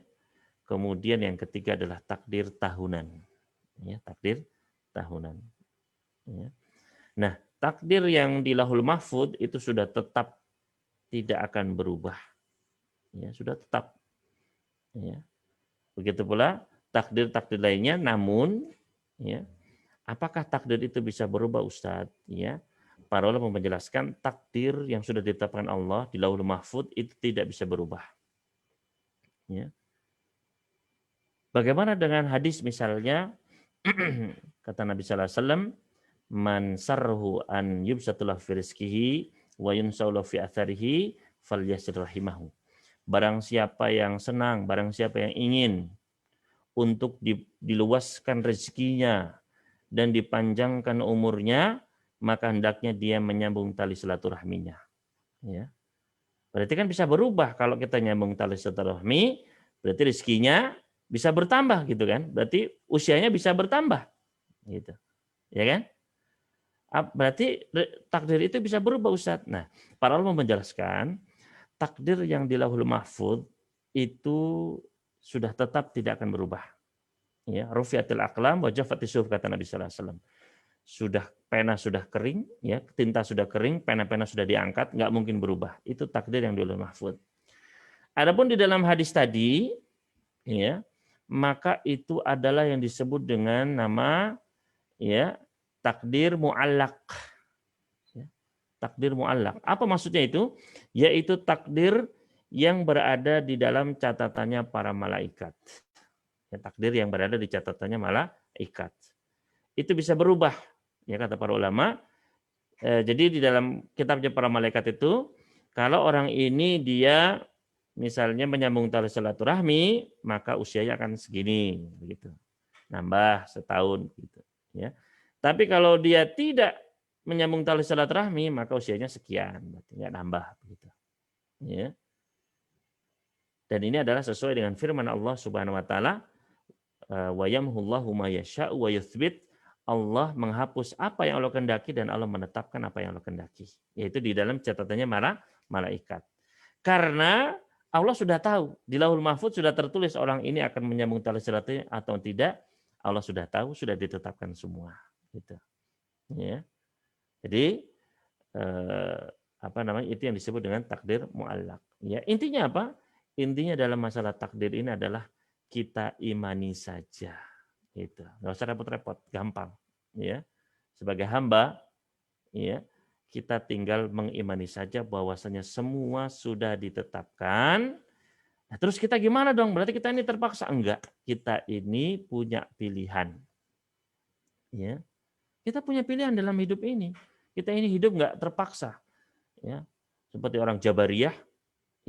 Kemudian yang ketiga adalah takdir tahunan, ya, takdir tahunan. Ya. Nah, takdir yang di Lauhul Mahfuz itu sudah tetap, tidak akan berubah. Ya, sudah tetap. Ya. Begitu pula takdir-takdir lainnya, namun ya, apakah takdir itu bisa berubah, Ustadz? Ya. Para ulama menjelaskan takdir yang sudah ditetapkan Allah di Lauhul Mahfuz itu tidak bisa berubah. Ya. Bagaimana dengan hadis misalnya kata Nabi sallallahu alaihi wasallam, man sarhu an yubsatullah fi rizqihi wa yunsaulahu fi atharihi falyasir rahimahu. Barang siapa yang senang, barang siapa yang ingin untuk diluaskan rezekinya dan dipanjangkan umurnya, maka hendaknya dia menyambung tali silaturahminya. Ya. Berarti kan bisa berubah kalau kita nyambung tali silaturahmi, berarti rezekinya bisa bertambah gitu kan? Berarti usianya bisa bertambah, gitu, ya kan? Berarti takdir itu bisa berubah, Ustaz. Nah, para ulama menjelaskan takdir yang di Lauhul Mahfuz itu sudah tetap tidak akan berubah. Ya, rufiatil aqlam wa jaffatis suhuf kata Nabi sallallahu alaihi wasallam. Pena sudah kering, ya, tinta sudah kering, pena-pena sudah diangkat, nggak mungkin berubah. Itu takdir yang di Lauhul Mahfuz. Adapun di dalam hadis tadi, ya, maka itu adalah yang disebut dengan nama, ya, takdir mu'allaq. Takdir mu'allaq. Apa maksudnya itu? Yaitu takdir yang berada di dalam catatannya para malaikat. Ya, takdir yang berada di catatannya malaikat. Itu bisa berubah. Ya, kata para ulama. Jadi di dalam kitabnya para malaikat itu, kalau orang ini dia misalnya menyambung tali silaturahmi, maka usianya akan segini, begitu. Nambah setahun, gitu. Ya. Tapi kalau dia tidak menyambung tali silaturahmi, maka usianya sekian, berarti nggak nambah, begitu. Ya. Dan ini adalah sesuai dengan firman Allah Subhanahu wa taala, wa yamhullahu ma yasha'u wa yuthbit, Allah menghapus apa yang Allah kehendaki dan Allah menetapkan apa yang Allah kehendaki. Yaitu di dalam catatannya malaikat. Karena Allah sudah tahu, di Lauhul Mahfuz sudah tertulis orang ini akan menyambung tali silaturahmi atau tidak. Allah sudah tahu, sudah ditetapkan semua. Gitu. Ya. Jadi itu yang disebut dengan takdir mu'allaq. Ya, intinya apa? Intinya dalam masalah takdir ini adalah kita imani saja. Itu. Nggak usah repot-repot, gampang. Ya. Sebagai hamba, ya, kita tinggal mengimani saja bahwasanya semua sudah ditetapkan. Nah, terus kita gimana dong? Berarti kita ini terpaksa? Enggak. Kita ini punya pilihan. Ya. Kita punya pilihan dalam hidup ini. Kita ini hidup enggak terpaksa. Ya. Seperti orang Jabariyah,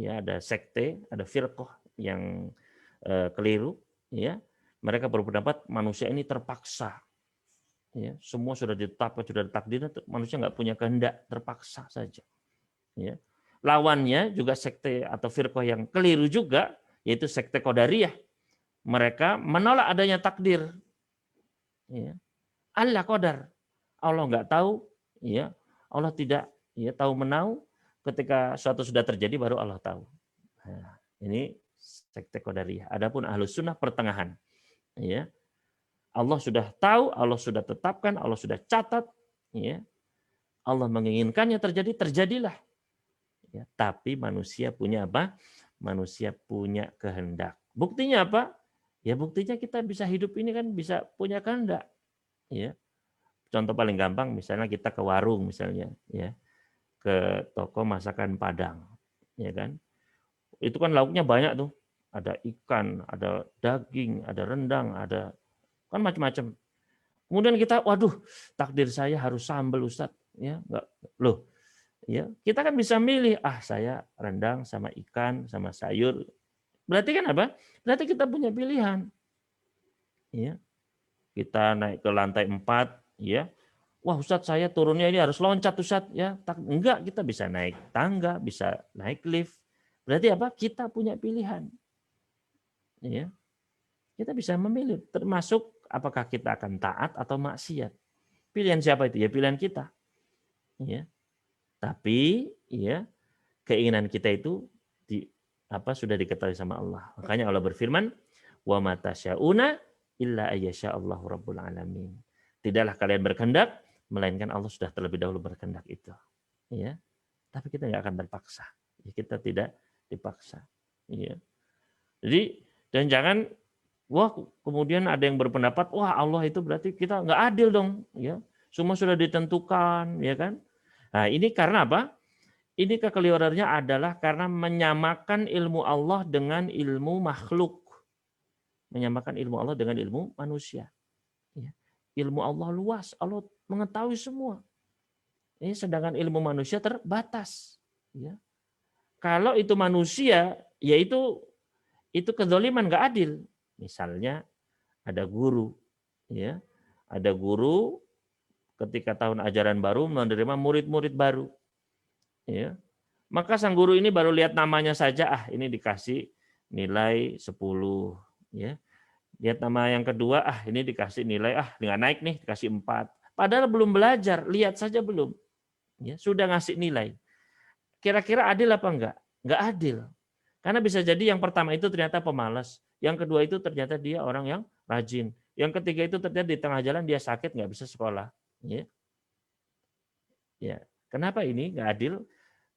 ya, ada sekte, ada firqah yang keliru, ya. Mereka berpendapat manusia ini terpaksa. Ya, semua sudah ditetapkan, sudah ditakdirkan, manusia nggak punya kehendak, terpaksa saja. Ya. Lawannya juga sekte atau firqah yang keliru juga, yaitu sekte Qadariyah. Mereka menolak adanya takdir. Ya. Allah qadar. Allah nggak tahu, ya. Allah tidak, ya, tahu menau. Ketika suatu sudah terjadi baru Allah tahu. Nah, ini sekte Qadariyah. Adapun Ahlus Sunnah pertengahan. Ya. Allah sudah tahu, Allah sudah tetapkan, Allah sudah catat, ya. Allah menginginkannya terjadi, terjadilah. Ya, tapi manusia punya apa? Manusia punya kehendak. Buktinya apa? Ya buktinya kita bisa hidup ini kan bisa punya kehendak. Ya. Contoh paling gampang misalnya kita ke warung misalnya, ya, ke toko masakan Padang, ya kan? Itu kan lauknya banyak tuh, ada ikan, ada daging, ada rendang, ada kan macam-macam. Kemudian kita, waduh, takdir saya harus sambal Ustadz, ya, enggak, loh, ya, kita kan bisa milih, saya rendang sama ikan sama sayur. Berarti kan apa? Berarti kita punya pilihan, ya. Kita naik ke lantai 4, ya. Wah Ustadz saya turunnya ini harus loncat Ustadz, ya. Enggak, kita bisa naik tangga, bisa naik lift. Berarti apa? Kita punya pilihan. Ya. Kita bisa memilih, termasuk apakah kita akan taat atau maksiat. Pilihan siapa itu? Ya pilihan kita. Ya. Tapi ya keinginan kita itu sudah diketahui sama Allah. Makanya Allah berfirman, "Wa ma tasyauna illa ayyasha Allahu rabbul alamin." Tidaklah kalian berkehendak melainkan Allah sudah terlebih dahulu berkehendak itu. Ya. Tapi kita nggak akan terpaksa. Ya, kita tidak dipaksa. Ya. Jadi dan jangan kemudian ada yang berpendapat Allah itu berarti kita nggak adil dong, ya. Semua sudah ditentukan, ya kan? Nah, ini karena apa? Ini kekeliruannya adalah karena menyamakan ilmu Allah dengan ilmu makhluk. Menyamakan ilmu Allah dengan ilmu manusia. Ya. Ilmu Allah luas, Allah mengetahui semua. Ini sedangkan ilmu manusia terbatas. Ya. Kalau itu manusia, yaitu kezaliman nggak adil. Misalnya ada guru, ya, ada guru ketika tahun ajaran baru menerima murid-murid baru, ya, maka sang guru ini baru lihat namanya saja, ini dikasih nilai 10, ya, lihat nama yang kedua, ini dikasih nilai, nggak naik nih, dikasih 4, padahal belum belajar, lihat saja belum, ya, sudah ngasih nilai. Kira-kira adil apa enggak? Enggak adil. Karena bisa jadi yang pertama itu ternyata pemalas, yang kedua itu ternyata dia orang yang rajin, yang ketiga itu ternyata di tengah jalan dia sakit nggak bisa sekolah. Ya. Ya. Kenapa ini nggak adil?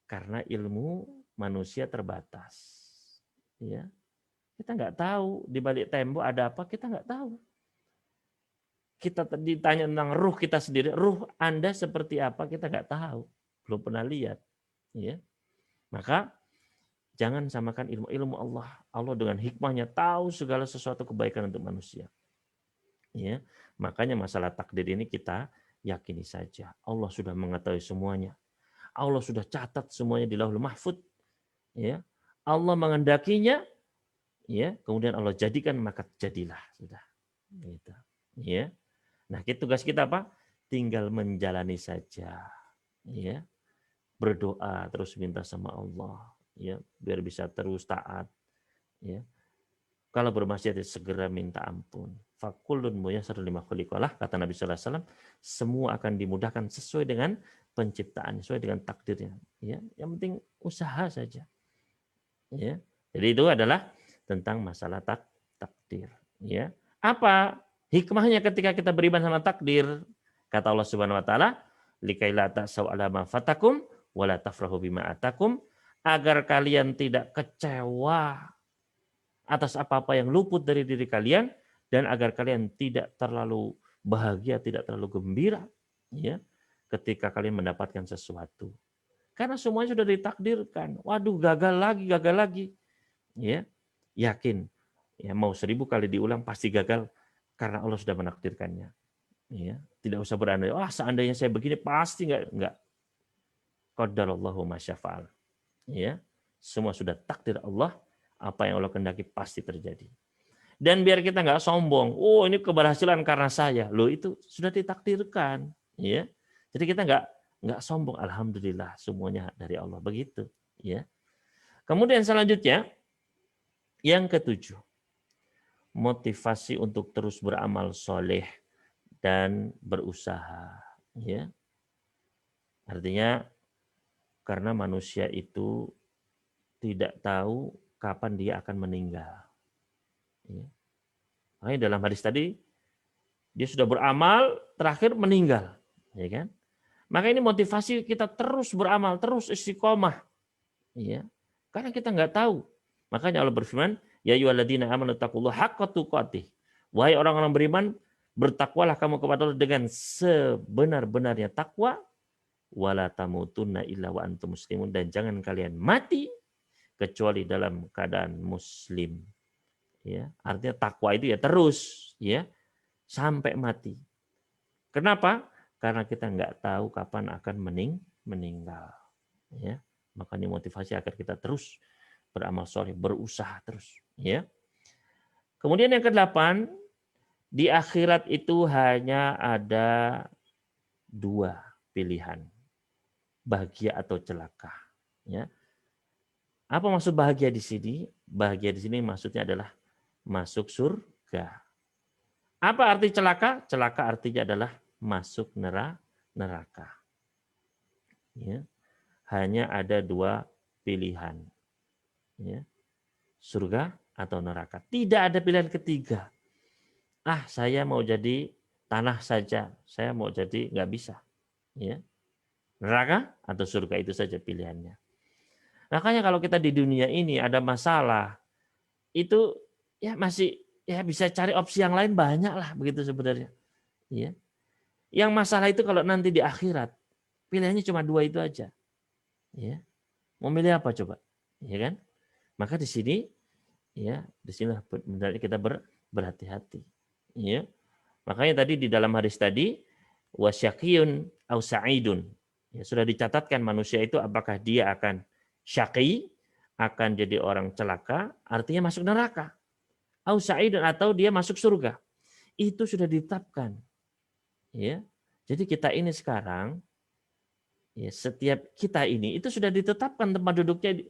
Karena ilmu manusia terbatas. Ya. Kita nggak tahu di balik tembok ada apa, kita nggak tahu. Kita ditanya tentang ruh kita sendiri, ruh Anda seperti apa kita nggak tahu, belum pernah lihat. Ya. Maka jangan samakan ilmu Allah. Allah dengan hikmahnya tahu segala sesuatu kebaikan untuk manusia. Ya, makanya masalah takdir ini kita yakini saja. Allah sudah mengetahui semuanya. Allah sudah catat semuanya di Lauhul Mahfuz. Ya, Allah menghendakinya. Ya, kemudian Allah jadikan maka jadilah sudah. Gitu. Ya. Nah, tugas kita apa? Tinggal menjalani saja. Ya, berdoa terus minta sama Allah. Ya, biar bisa terus taat, ya. Kalau bermaksiat segera minta ampun. Fakullun muyassarun lima khuliqalah, kata Nabi sallallahu alaihi wasallam, semua akan dimudahkan sesuai dengan penciptaan, sesuai dengan takdirnya. Ya, yang penting usaha saja. Ya. Jadi itu adalah tentang masalah takdir. Ya. Apa hikmahnya ketika kita beriman sama takdir? Kata Allah Subhanahu wa taala, likaila ta'sau ala ma fatakum wala tafrahu bima atakum, agar kalian tidak kecewa atas apa-apa yang luput dari diri kalian, dan agar kalian tidak terlalu bahagia, tidak terlalu gembira, ya, ketika kalian mendapatkan sesuatu. Karena semuanya sudah ditakdirkan. Waduh, gagal lagi, ya, yakin, ya, mau 1000 kali diulang pasti gagal karena Allah sudah menakdirkannya. Ya, tidak usah berandai, seandainya saya begini pasti enggak. Qadarallahu ma syafa'al. Ya, semua sudah takdir Allah. Apa yang Allah kehendaki pasti terjadi. Dan biar kita nggak sombong, ini keberhasilan karena saya. Loh, itu sudah ditakdirkan, ya. Jadi kita nggak sombong, alhamdulillah semuanya dari Allah, begitu, ya. Kemudian selanjutnya yang ketujuh, motivasi untuk terus beramal soleh dan berusaha, ya. Artinya karena manusia itu tidak tahu kapan dia akan meninggal. Ya. Makanya dalam hadis tadi dia sudah beramal, terakhir meninggal, ya kan? Maka ini motivasi kita terus beramal, terus istiqomah, ya. Karena kita nggak tahu. Makanya Allah berfirman, ya ayyuhalladzina amanu taqullaha haqqa tuqatih. Wahai orang-orang beriman, bertakwalah kamu kepada Allah dengan sebenar-benarnya takwa, wala tamutunna illa wa antum muslimun, dan jangan kalian mati kecuali dalam keadaan muslim. Ya, artinya takwa itu ya terus, ya, sampai mati. Kenapa? Karena kita nggak tahu kapan akan meninggal. Ya, makanya motivasi agar kita terus beramal soleh, berusaha terus. Ya. Kemudian yang ke-8, di akhirat itu hanya ada 2 pilihan, bahagia atau celaka. Ya. Apa maksud bahagia di sini? Bahagia di sini maksudnya adalah masuk surga. Apa arti celaka? Celaka artinya adalah masuk neraka. Ya. Hanya ada 2 pilihan. Ya. Surga atau neraka. Tidak ada pilihan ketiga. Saya mau jadi tanah saja. Saya mau jadi, nggak bisa. Ya. Neraka atau surga, itu saja pilihannya. Makanya kalau kita di dunia ini ada masalah, itu ya masih ya bisa cari opsi yang lain, banyak lah begitu sebenarnya. Ya. Yang masalah itu kalau nanti di akhirat pilihannya cuma 2 itu aja. Ya. Mau milih apa coba? Ya kan? Maka di sini ya, di sini benar kita berhati-hati. Ya. Makanya tadi di dalam hadis tadi, wasyaqiyun au sa'idun. Ya, sudah dicatatkan manusia itu apakah dia akan syaqi, akan jadi orang celaka, artinya masuk neraka. Au sa'idun, atau dia masuk surga. Itu sudah ditetapkan. Ya. Jadi kita ini sekarang, ya, setiap kita ini itu sudah ditetapkan tempat duduknya,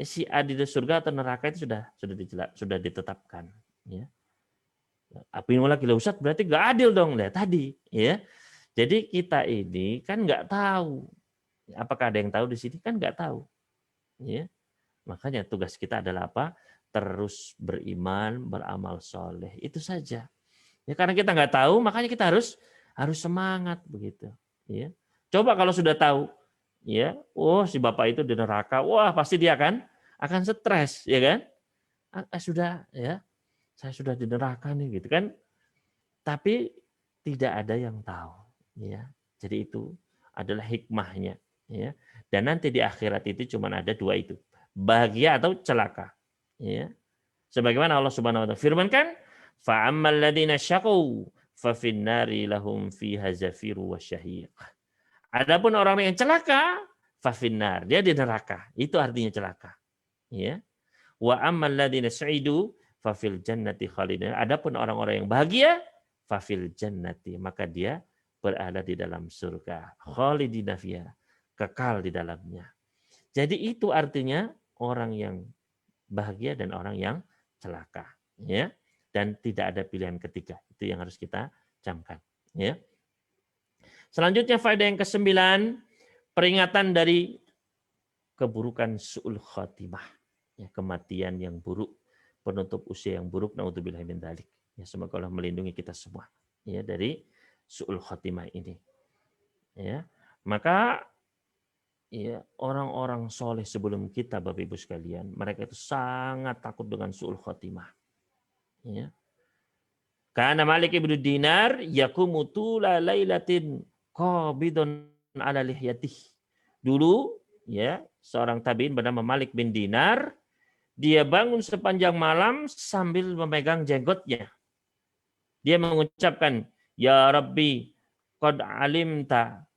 si A di surga atau neraka itu sudah ditetapkan. Ya. Apa yang lagi Ustaz, berarti nggak adil dong, lihat tadi. Ya. Jadi kita ini kan nggak tahu. Apakah ada yang tahu di sini? Kan nggak tahu. Ya. Makanya tugas kita adalah apa? Terus beriman, beramal soleh. Itu saja. Ya, karena kita nggak tahu, makanya kita harus semangat begitu. Ya. Coba kalau sudah tahu, ya, si bapak itu di neraka, pasti dia akan stres, ya kan? Sudah, ya, saya sudah di neraka nih, gitu kan? Tapi tidak ada yang tahu, ya. Jadi itu adalah hikmahnya, ya. Dan nanti di akhirat itu cuma ada 2 itu, bahagia atau celaka, ya. Sebagaimana Allah Subhanahu wa taala firmankan, fa'ammal ladzina syaqu fa finnari lahum fiha zafiru wasyahiq. Adapun orang yang celaka, fa finnar, dia di neraka. Itu artinya celaka. Ya. Wa ammal ladzina sa'idu fa fil jannati khalidun. Adapun orang-orang yang bahagia, fa fil jannati, maka dia berada di dalam surga. Khalidina fiha, kekal di dalamnya. Jadi itu artinya orang yang bahagia dan orang yang celaka. ya, dan tidak ada pilihan ketiga. Itu yang harus kita camkan, ya. Selanjutnya faedah yang ke-9, peringatan dari keburukan su'ul khatimah, ya, kematian yang buruk, penutup usia yang buruk, naudzubillah min dzalik. Ya, semoga Allah melindungi kita semua, ya, dari su'ul khatimah ini. Ya, maka ya, orang-orang soleh sebelum kita, Bapak Ibu sekalian, mereka itu sangat takut dengan su'ul khatimah. Ya. Karena Malik ibnu Dinar yakumu tula lailatin qabidun ala lihyatih. Dulu, ya, seorang tabi'in bernama Malik bin Dinar, dia bangun sepanjang malam sambil memegang jenggotnya. Dia mengucapkan, Ya Rabbi, qad alimta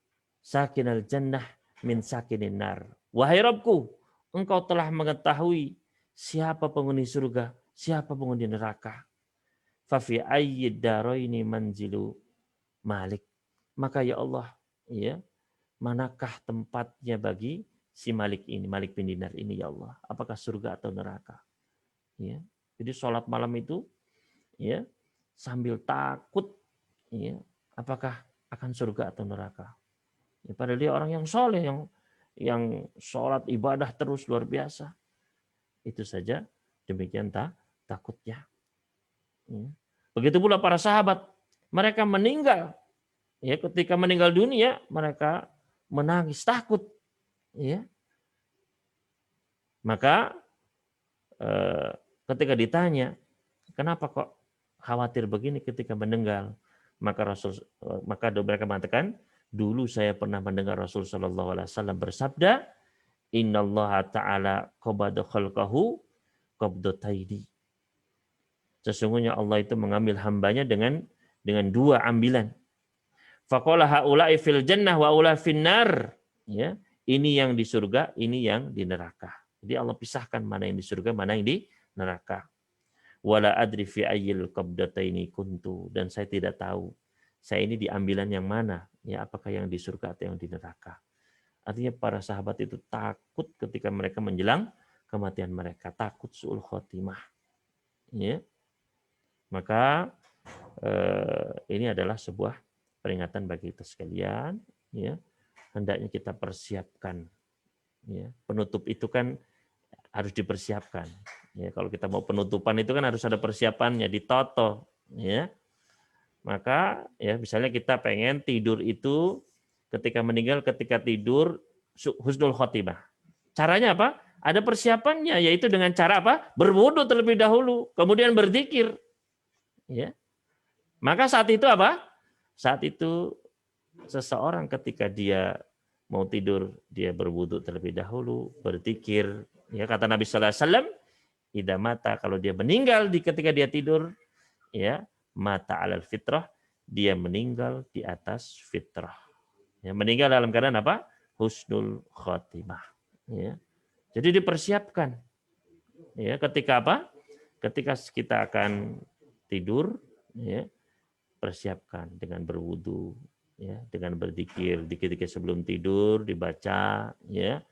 sakinal jannah min sakinin nar. Wahai Rabbku, engkau telah mengetahui siapa penghuni surga, siapa penghuni neraka. Fafi ayyid daraini manzilu Malik. Maka ya Allah, ya, manakah tempatnya bagi si Malik ini, Malik bin Dinar ini, ya Allah? Apakah surga atau neraka? Ya. Jadi sholat malam itu, ya, sambil takut, ya, apakah akan surga atau neraka? Ya, padahal dia orang yang soleh, yang sholat ibadah terus luar biasa. Itu saja demikian takutnya. Ya. Begitu pula para sahabat, mereka meninggal. Ya, ketika meninggal dunia, mereka menangis takut. Ya. Maka ketika ditanya, kenapa kok khawatir begini ketika meninggal? Maka mereka mengatakan, dulu saya pernah mendengar Rasul Shallallahu Alaihi Wasallam bersabda, Innallaha Taala qabada khalqahu qabdataini. Sesungguhnya Allah itu mengambil hambanya dengan dua ambilan. Faqala haula'i fil jannah wa ula finnar. Ya, ini yang di surga, ini yang di neraka. Jadi Allah pisahkan mana yang di surga, mana yang di neraka. Wala adri fi ayyil qabdataini kuntu, dan saya tidak tahu saya ini di ambilan yang mana, ya, apakah yang di surga atau yang di neraka. Artinya para sahabat itu takut ketika mereka menjelang kematian mereka, takut su'ul khotimah. Ya. Maka ini adalah sebuah peringatan bagi kita sekalian, ya. Hendaknya kita persiapkan, ya. Penutup itu kan harus dipersiapkan. Ya, kalau kita mau penutupan itu kan harus ada persiapannya, ditoto, ya. Maka ya misalnya kita pengen tidur itu ketika meninggal, ketika tidur husnul khotimah. Caranya apa? Ada persiapannya, yaitu dengan cara apa? Berwudu terlebih dahulu, kemudian berzikir. Ya. Maka saat itu apa? Saat itu seseorang ketika dia mau tidur, dia berwudu terlebih dahulu, berzikir. Ya, kata Nabi sallallahu alaihi wasallam, idza mata, kalau dia meninggal ketika dia tidur, ya, mata alal fitrah, dia meninggal di atas fitrah. Ya, meninggal dalam keadaan apa? Husnul khotimah. Ya. Jadi dipersiapkan. Ya, ketika apa? Ketika kita akan tidur, ya, persiapkan dengan berwudu, ya, dengan berzikir, dikit-dikit sebelum tidur dibaca, ya,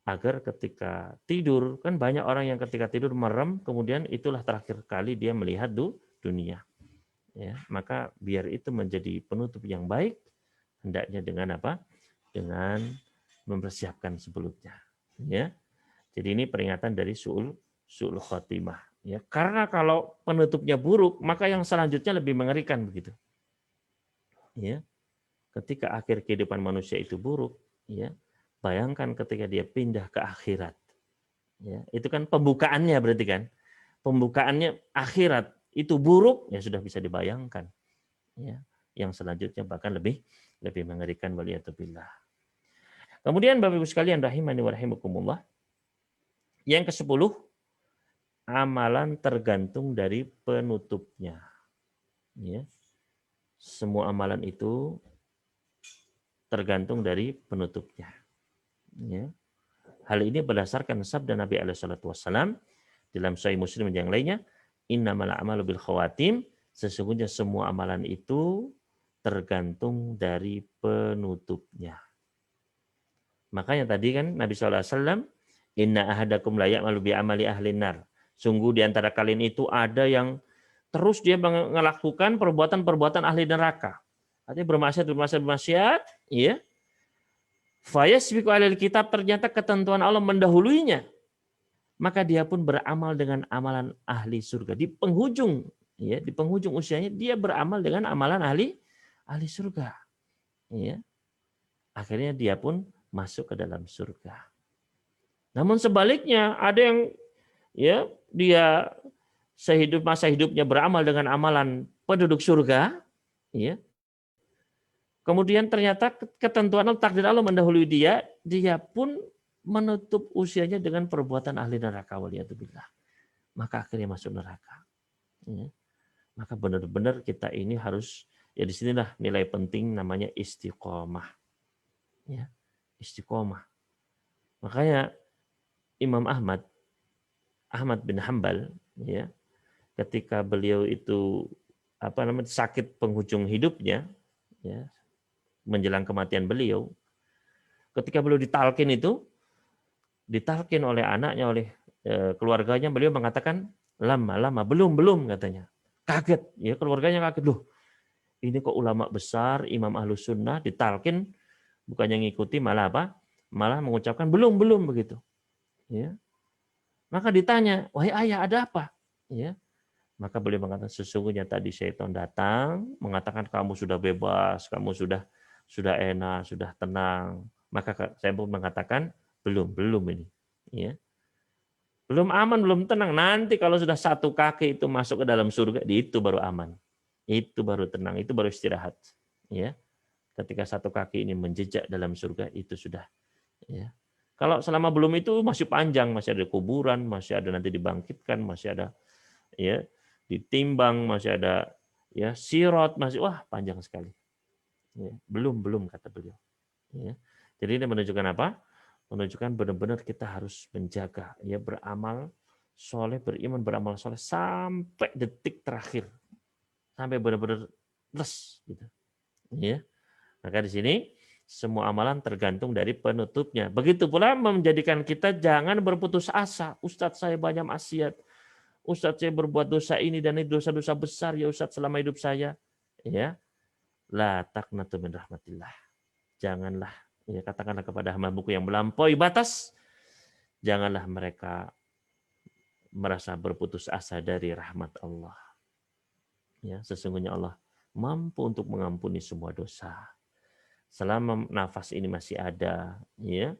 agar ketika tidur, kan banyak orang yang ketika tidur merem, kemudian itulah terakhir kali dia melihat dunia. Ya, maka biar itu menjadi penutup yang baik, hendaknya dengan apa? Dengan mempersiapkan sebelumnya. Ya. Jadi ini peringatan dari su'ul khotimah. Ya, karena kalau penutupnya buruk, maka yang selanjutnya lebih mengerikan begitu. Ya, ketika akhir kehidupan manusia itu buruk, ya, bayangkan ketika dia pindah ke akhirat. Ya, itu kan pembukaannya berarti kan, pembukaannya akhirat itu buruk, ya sudah bisa dibayangkan. Ya, yang selanjutnya bahkan lebih mengerikan, waliyatubillah. Kemudian Bapak Ibu sekalian rahimani wa rahimakumullah, yang ke-10, amalan tergantung dari penutupnya. Ya. Semua amalan itu tergantung dari penutupnya. Ya. Hal ini berdasarkan sabda Nabi SAW dalam Sahih Muslim yang lainnya, innamal a'malu bil khawatim, sesungguhnya semua amalan itu tergantung dari penutupnya. Makanya tadi kan Nabi SAW, Inna ahadakum la ya'malu bi amali ahlin nar. Sungguh di antara kalian itu ada yang terus dia melakukan perbuatan-perbuatan ahli neraka. Artinya bermaksiat, ya. Fayasbiqu alal kitab, ternyata ketentuan Allah mendahuluinya. Maka dia pun beramal dengan amalan ahli surga. Di penghujung, ya, di penghujung usianya dia beramal dengan amalan ahli surga. Ya. Akhirnya dia pun masuk ke dalam surga. Namun sebaliknya ada yang ya dia masa hidupnya beramal dengan amalan penduduk surga, ya. Kemudian ternyata ketentuan Allah, takdir Allah mendahului dia pun menutup usianya dengan perbuatan ahli neraka, waliyadzubillah. Maka akhirnya masuk neraka. Ya. Maka benar-benar kita ini harus, ya disinilah nilai penting namanya istiqomah. Ya, istiqomah. Makanya Imam Ahmad bin Hambal, ya, ketika beliau itu sakit penghujung hidupnya, ya, menjelang kematian beliau, ketika beliau ditalkin oleh anaknya, oleh keluarganya, beliau mengatakan lama belum katanya. Kaget, ya, keluarganya kaget, loh ini kok ulama besar, imam ahlus sunnah ditalkin, bukannya ngikuti malah mengucapkan belum begitu. Ya. Maka ditanya, wahai ayah, ada apa? Ya. Maka beliau mengatakan, sesungguhnya tadi syaitan datang mengatakan kamu sudah bebas, kamu sudah enak, sudah tenang. Maka saya pun mengatakan belum ini. Ya. Belum aman, belum tenang. Nanti kalau sudah satu kaki itu masuk ke dalam surga, itu baru aman. Itu baru tenang, itu baru istirahat. Ya. Ketika satu kaki ini menjejak dalam surga, itu sudah. Ya. Kalau selama belum itu masih panjang, masih ada kuburan, masih ada nanti dibangkitkan, masih ada ya ditimbang, masih ada ya sirat, masih panjang sekali. Ya, belum kata beliau. Ya. Jadi ini menunjukkan apa? Menunjukkan benar-benar kita harus menjaga, ya, beramal soleh, beriman, beramal soleh sampai detik terakhir, sampai benar-benar les, gitu. Ya. Maka di sini semua amalan tergantung dari penutupnya. Begitu pula menjadikan kita jangan berputus asa. Ustadz, saya banyak maksiat. Ustadz, saya berbuat dosa ini dan itu, dosa-dosa besar ya Ustadz selama hidup saya. Ya, la taqnatu min rahmatillah. Janganlah, ya, katakanlah kepada hamba-Mu yang melampaui batas, janganlah mereka merasa berputus asa dari rahmat Allah. Ya, sesungguhnya Allah mampu untuk mengampuni semua dosa. Selama nafas ini masih ada, ya,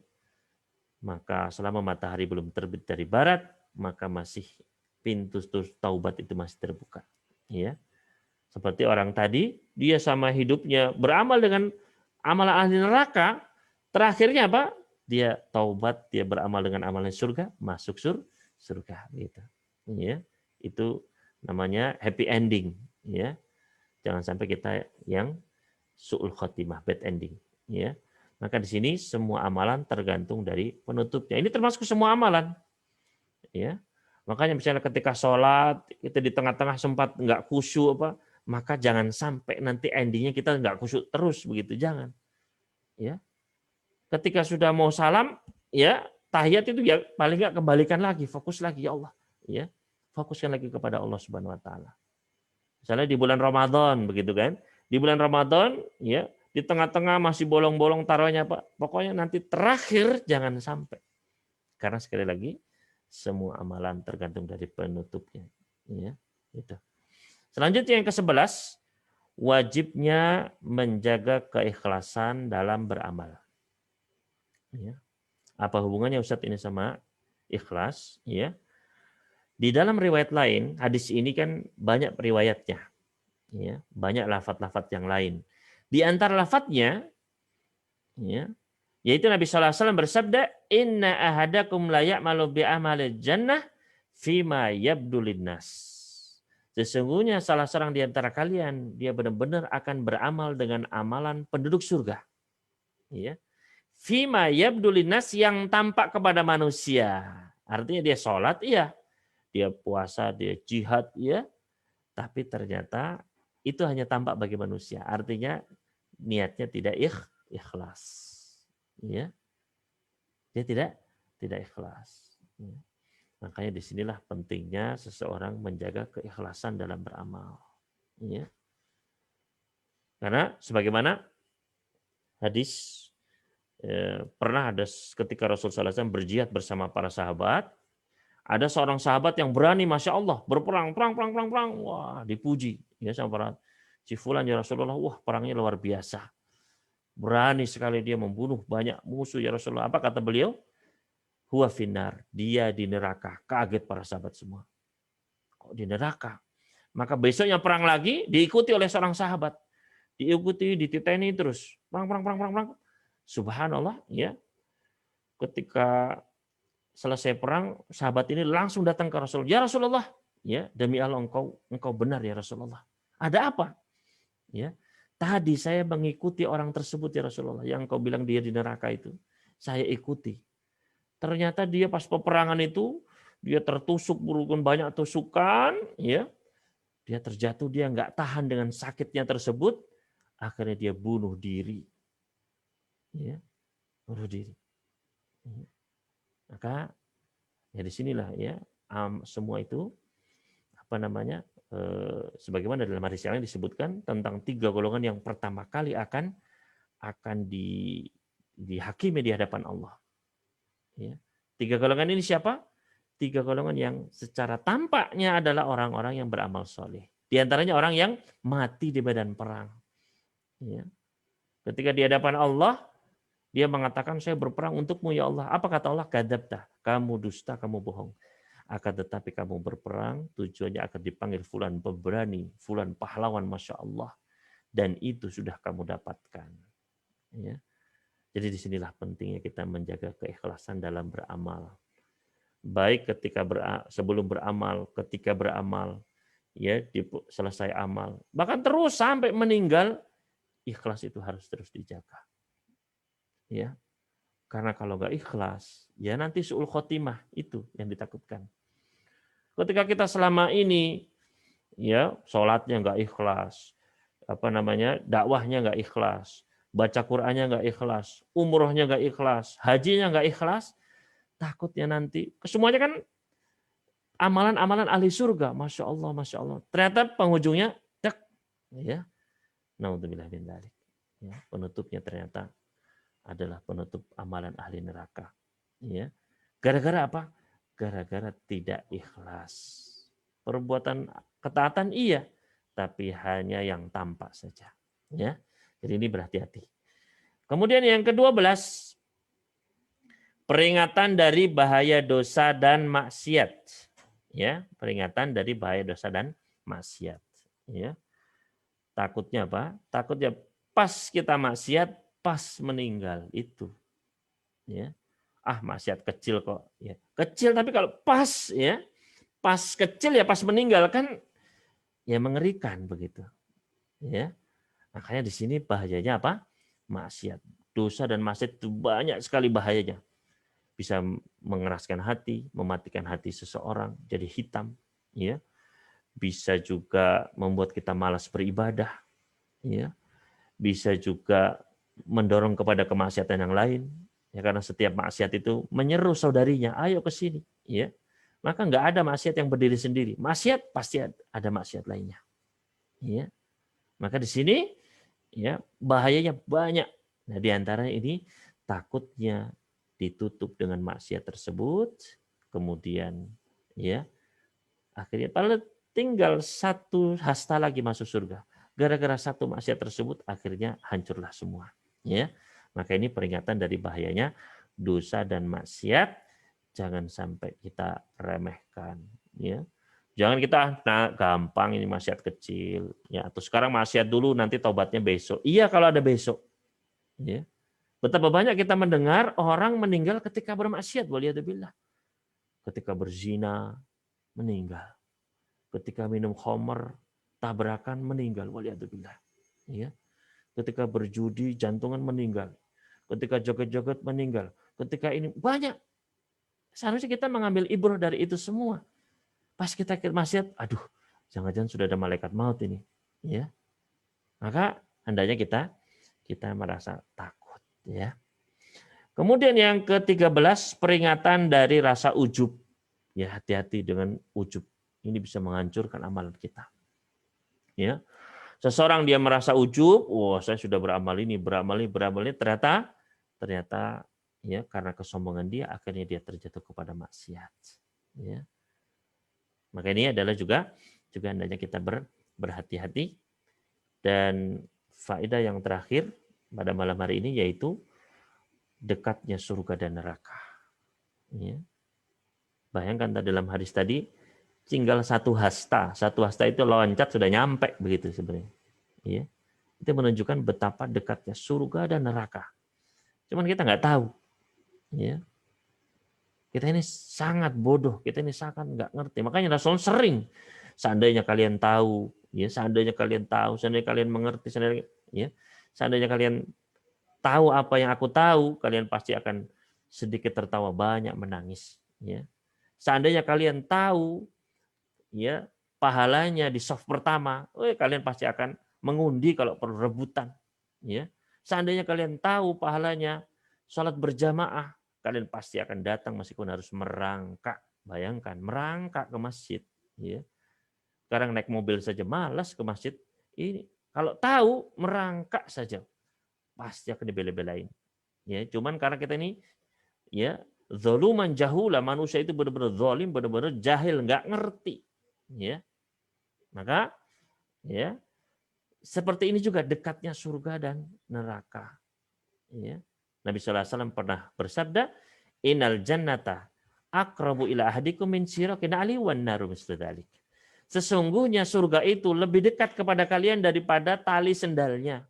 maka selama matahari belum terbit dari barat, maka masih pintu taubat itu masih terbuka. Ya. Seperti orang tadi, dia sama hidupnya beramal dengan amalan ahli neraka, terakhirnya apa? Dia taubat, dia beramal dengan amalan surga, masuk surga. Gitu. Ya. Itu namanya happy ending. Ya. Jangan sampai kita yang su'ul khotimah, bad ending, ya. Maka di sini semua amalan tergantung dari penutupnya. Ini termasuk semua amalan, ya. Makanya misalnya ketika sholat kita di tengah-tengah sempat nggak khusyuk maka jangan sampai nanti endingnya kita nggak khusyuk terus begitu, jangan. Ya. Ketika sudah mau salam, ya tahiyat itu ya paling nggak kembalikan lagi, fokus lagi, ya Allah, ya, fokuskan lagi kepada Allah Subhanahu Wa Taala. Misalnya di bulan Ramadan begitu kan. Di bulan Ramadan, ya, di tengah-tengah masih bolong-bolong taruhnya Pak. Pokoknya nanti terakhir jangan sampai. Karena sekali lagi semua amalan tergantung dari penutupnya, ya. Itu. Selanjutnya yang ke-11, wajibnya menjaga keikhlasan dalam beramal. Ya. Apa hubungannya Ustadz ini sama ikhlas, ya? Di dalam riwayat lain, hadis ini kan banyak riwayatnya. Ya, banyak lafaz-lafaz yang lain. Di antara lafaznya, ya, yaitu Nabi SAW bersabda, Inna ahadakum la ya'malu bi amalil jannah fima yabdu linnas. Sesungguhnya salah seorang di antara kalian, dia benar-benar akan beramal dengan amalan penduduk surga. Ya. Fima yabdu linnas, yang tampak kepada manusia. Artinya dia sholat, iya. Dia puasa, dia jihad, ya. Tapi ternyata itu hanya tampak bagi manusia. Artinya niatnya tidak ikhlas. Ya. Dia tidak ikhlas. Ya. Makanya disinilah pentingnya seseorang menjaga keikhlasan dalam beramal. Ya. Karena sebagaimana hadis pernah ada ketika Rasulullah SAW berjihad bersama para sahabat, ada seorang sahabat yang berani, masya Allah, berperang, perang, wah dipuji ya sama para si fulan ya Rasulullah, wah perangnya luar biasa, berani sekali dia membunuh banyak musuh ya Rasulullah. Apa kata beliau? Huwa finnar, dia di neraka. Kaget para sahabat semua. Kok di neraka? Maka besoknya perang lagi, diikuti oleh seorang sahabat, diikuti, dititeni terus, perang. Subhanallah, ya. Ketika selesai perang, sahabat ini langsung datang ke Rasulullah. Ya Rasulullah, ya demi Allah engkau benar ya Rasulullah. Ada apa? Ya, tadi saya mengikuti orang tersebut ya Rasulullah, yang engkau bilang dia di neraka itu. Saya ikuti. Ternyata dia pas peperangan itu dia tertusuk berukun banyak tusukan, ya. Dia terjatuh, dia nggak tahan dengan sakitnya tersebut, akhirnya dia bunuh diri. Ya, bunuh diri. Ya. Maka ya disinilah ya semua itu apa namanya sebagaimana dalam hadis yang lain disebutkan tentang 3 golongan yang pertama kali akan dihakimi di hadapan Allah. Ya. 3 golongan ini siapa? 3 golongan yang secara tampaknya adalah orang-orang yang beramal soleh. Di antaranya orang yang mati di medan perang. Ya. Ketika di hadapan Allah, dia mengatakan, saya berperang untukmu ya Allah. Apa kata Allah? Kadzabta, kamu dusta, kamu bohong. Akan tetapi kamu berperang, tujuannya akan dipanggil fulan pemberani, fulan pahlawan, Masya Allah. Dan itu sudah kamu dapatkan. Ya. Jadi disinilah pentingnya kita menjaga keikhlasan dalam beramal. Baik ketika sebelum beramal, ketika beramal, ya selesai amal, bahkan terus sampai meninggal, ikhlas itu harus terus dijaga. Ya, karena kalau nggak ikhlas, ya nanti su'ul khotimah itu yang ditakutkan. Ketika kita selama ini, ya sholatnya nggak ikhlas, dakwahnya nggak ikhlas, baca Qur'annya nggak ikhlas, umrohnya nggak ikhlas, hajinya nggak ikhlas, takutnya nanti semuanya kan amalan-amalan ahli surga, masya Allah. Ternyata penghujungnya ya, naudzubillah min dzalik. Ya, penutupnya ternyata adalah penutup amalan ahli neraka. Ya, gara-gara apa? Gara-gara tidak ikhlas. Perbuatan ketaatan iya, tapi hanya yang tampak saja. Ya, jadi ini berhati-hati. Kemudian yang ke-12, peringatan dari bahaya dosa dan maksiat. Ya, peringatan dari bahaya dosa dan maksiat. Ya. Takutnya apa? Takutnya pas kita maksiat, pas meninggal itu. Ya. Maksiat kecil kok. Ya. Kecil tapi kalau pas ya, pas kecil ya pas meninggal kan ya mengerikan begitu. Ya. Makanya di sini bahayanya apa? Maksiat. Dosa dan maksiat itu banyak sekali bahayanya. Bisa mengeraskan hati, mematikan hati seseorang jadi hitam, ya. Bisa juga membuat kita malas beribadah, ya. Bisa juga mendorong kepada kemaksiatan yang lain, ya, karena setiap maksiat itu menyeru saudarinya, ayo ke sini, ya. Maka nggak ada maksiat yang berdiri sendiri. Maksiat pasti ada maksiat lainnya, ya. Maka di sini ya bahayanya banyak. Nah, di antaranya ini takutnya ditutup dengan maksiat tersebut, kemudian ya akhirnya padahal tinggal satu hasta lagi masuk surga. Gara-gara satu maksiat tersebut akhirnya hancurlah semua. Ya, maka ini peringatan dari bahayanya dosa dan maksiat. Jangan sampai kita remehkan. Ya, jangan kita gampang ini maksiat kecil. Ya, atau sekarang maksiat dulu nanti taubatnya besok. Iya kalau ada besok. Ya. Betapa banyak kita mendengar orang meninggal ketika bermaksiat, waliyadzubillah. Ketika berzina, meninggal. Ketika minum khamr, tabrakan, meninggal, waliyadzubillah. Ya. Ketika berjudi, jantungan, meninggal. Ketika joget-joget, meninggal. Ketika ini, banyak. Seharusnya kita mengambil ibrah dari itu semua. Pas kita maksiat, aduh, jangan-jangan sudah ada malaikat maut ini. Ya. Maka hendaknya kita merasa takut. Ya. Kemudian yang ke-13, peringatan dari rasa ujub. Ya, hati-hati dengan ujub. Ini bisa menghancurkan amalan kita. Ya. Seseorang dia merasa ujub, wah saya sudah beramal ini, ternyata ya karena kesombongan dia akhirnya dia terjatuh kepada maksiat. Ya. Maka ini adalah juga hendaknya kita berhati-hati. Dan faedah yang terakhir pada malam hari ini yaitu dekatnya surga dan neraka. Ya. Bayangkan dalam hadis tadi tinggal satu hasta itu loncat sudah nyampe begitu sebenarnya. Ya. Itu menunjukkan betapa dekatnya surga dan neraka. Cuman kita nggak tahu. Ya. Kita ini sangat bodoh, kita ini sangat nggak ngerti. Makanya Rasul sering, seandainya kalian tahu, seandainya kalian mengerti, seandainya kalian tahu apa yang aku tahu, kalian pasti akan sedikit tertawa, banyak menangis. Ya. Seandainya kalian tahu, pahalanya di soft pertama, kalian pasti akan mengundi kalau perlu rebutan. Ya. Seandainya kalian tahu pahalanya sholat berjamaah, kalian pasti akan datang meskipun harus merangkak. Bayangkan, merangkak ke masjid. Ya. Sekarang naik mobil saja malas ke masjid. Ini kalau tahu merangkak saja, pasti akan dibela-belain. Ya, cuman karena kita ini, zaluman jahula, manusia itu benar-benar zalim, benar-benar jahil, nggak ngerti. Ya, maka seperti ini juga dekatnya surga dan neraka. Ya. Nabi SAW pernah bersabda, Innal jannata aqrabu ila ahadikum min syiraqin ali wan naru mislu dzalik. Sesungguhnya surga itu lebih dekat kepada kalian daripada tali sendalnya.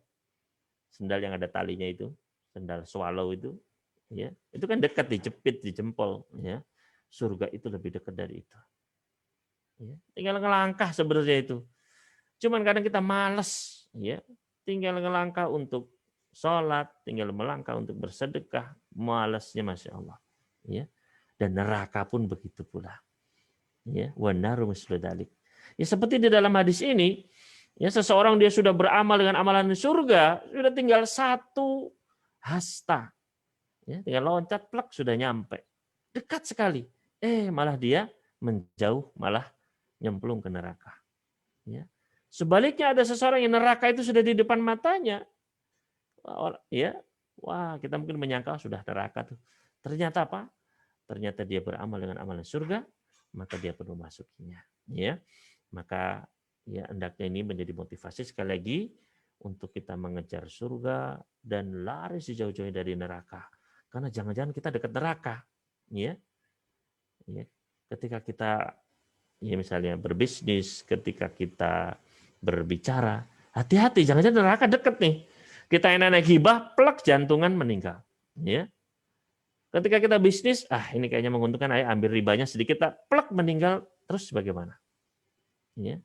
Sendal yang ada talinya itu, sendal swallow itu, itu kan dekat, dijepit di jempol. Ya. Surga itu lebih dekat dari itu. Ya. Tinggal ngelangkah sebenarnya itu. Cuman kadang kita malas, tinggal ngelangkah untuk sholat, tinggal melangkah untuk bersedekah, malasnya Masya Allah. Ya. Dan neraka pun begitu pula. Ya, wanaru mislu dzalik. Ya seperti di dalam hadis ini, seseorang dia sudah beramal dengan amalan surga, sudah tinggal satu hasta. Ya, tinggal loncat plak sudah nyampe. Dekat sekali. Malah dia menjauh, malah nyemplung ke neraka. Ya. Sebaliknya ada seseorang yang neraka itu sudah di depan matanya. Wah, kita mungkin menyangka sudah neraka tuh. Ternyata apa? Ternyata dia beramal dengan amalan surga, maka dia perlu masukinya. Ya, maka hendaknya ini menjadi motivasi sekali lagi untuk kita mengejar surga dan lari sejauh-jauhnya dari neraka. Karena jangan-jangan kita dekat neraka. Ya, ketika kita misalnya berbisnis, ketika kita berbicara, hati-hati, jangan-jangan neraka dekat nih. Kita enak naik hibah, plek jantungan meninggal. Ya. Ketika kita bisnis, ini kayaknya menguntungkan, ayo ambil ribanya sedikit, plek meninggal, terus bagaimana? Ya.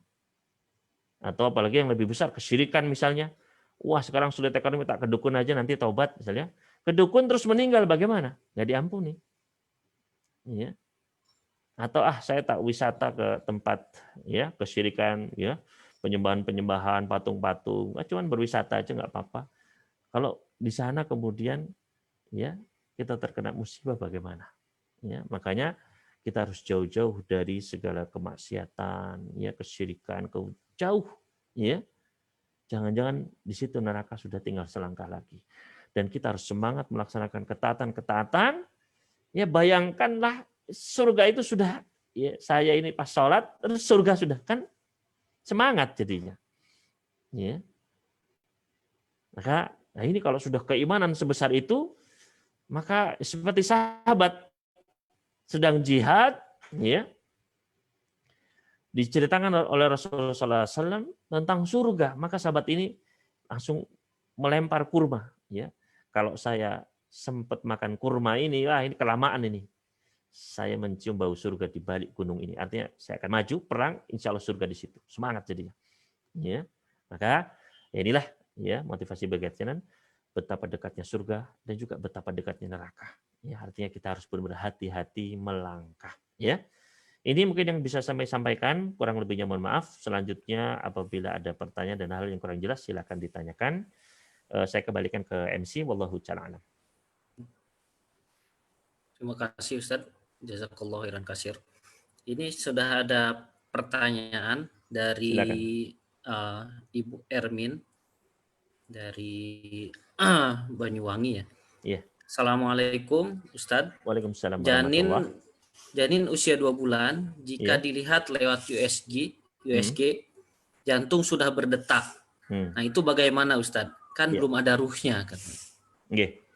Atau apalagi yang lebih besar, kesyirikan misalnya. Wah, sekarang sulit ekonomi, tak kedukun aja nanti taubat misalnya. Kedukun terus meninggal bagaimana? Nggak diampuni. Ya. Atau saya tak wisata ke tempat kesyirikan, penyembahan-penyembahan, patung-patung, cuman berwisata aja nggak apa-apa. Kalau di sana kemudian kita terkena musibah bagaimana? Ya, makanya kita harus jauh-jauh dari segala kemaksiatan, kesyirikan, jauh. Ya, jangan-jangan di situ neraka sudah tinggal selangkah lagi. Dan kita harus semangat melaksanakan ketaatan. Ya, bayangkanlah surga itu sudah, saya ini pas sholat, terus surga sudah, kan semangat jadinya. Ya. Maka ini kalau sudah keimanan sebesar itu, maka seperti sahabat sedang jihad, diceritakan oleh Rasulullah SAW tentang surga, maka sahabat ini langsung melempar kurma. Ya, kalau saya sempat makan kurma ini, ini kelamaan ini. Saya mencium bau surga di balik gunung ini. Artinya saya akan maju perang, insya Allah surga di situ. Semangat jadinya. Ya, maka inilah motivasi bagi kita, betapa dekatnya surga dan juga betapa dekatnya neraka. Ya, artinya kita harus benar-benar hati-hati melangkah. Ya, ini mungkin yang bisa saya sampaikan. Kurang lebihnya mohon maaf. Selanjutnya apabila ada pertanyaan dan hal yang kurang jelas silakan ditanyakan. Saya kembalikan ke MC. Wallahu ta'ala alam. Terima kasih Ustadz. Jazakallah khairan kasir. Ini sudah ada pertanyaan Silakan. dari Ibu Ermin dari Banyuwangi ya. Iya. Assalamualaikum Ustadz. Waalaikumsalam warahmatullah. Janin usia 2 bulan, jika Iya. dilihat lewat USG, jantung sudah berdetak. Nah itu bagaimana Ustadz? Kan Iya. belum ada ruhnya kan. Oke.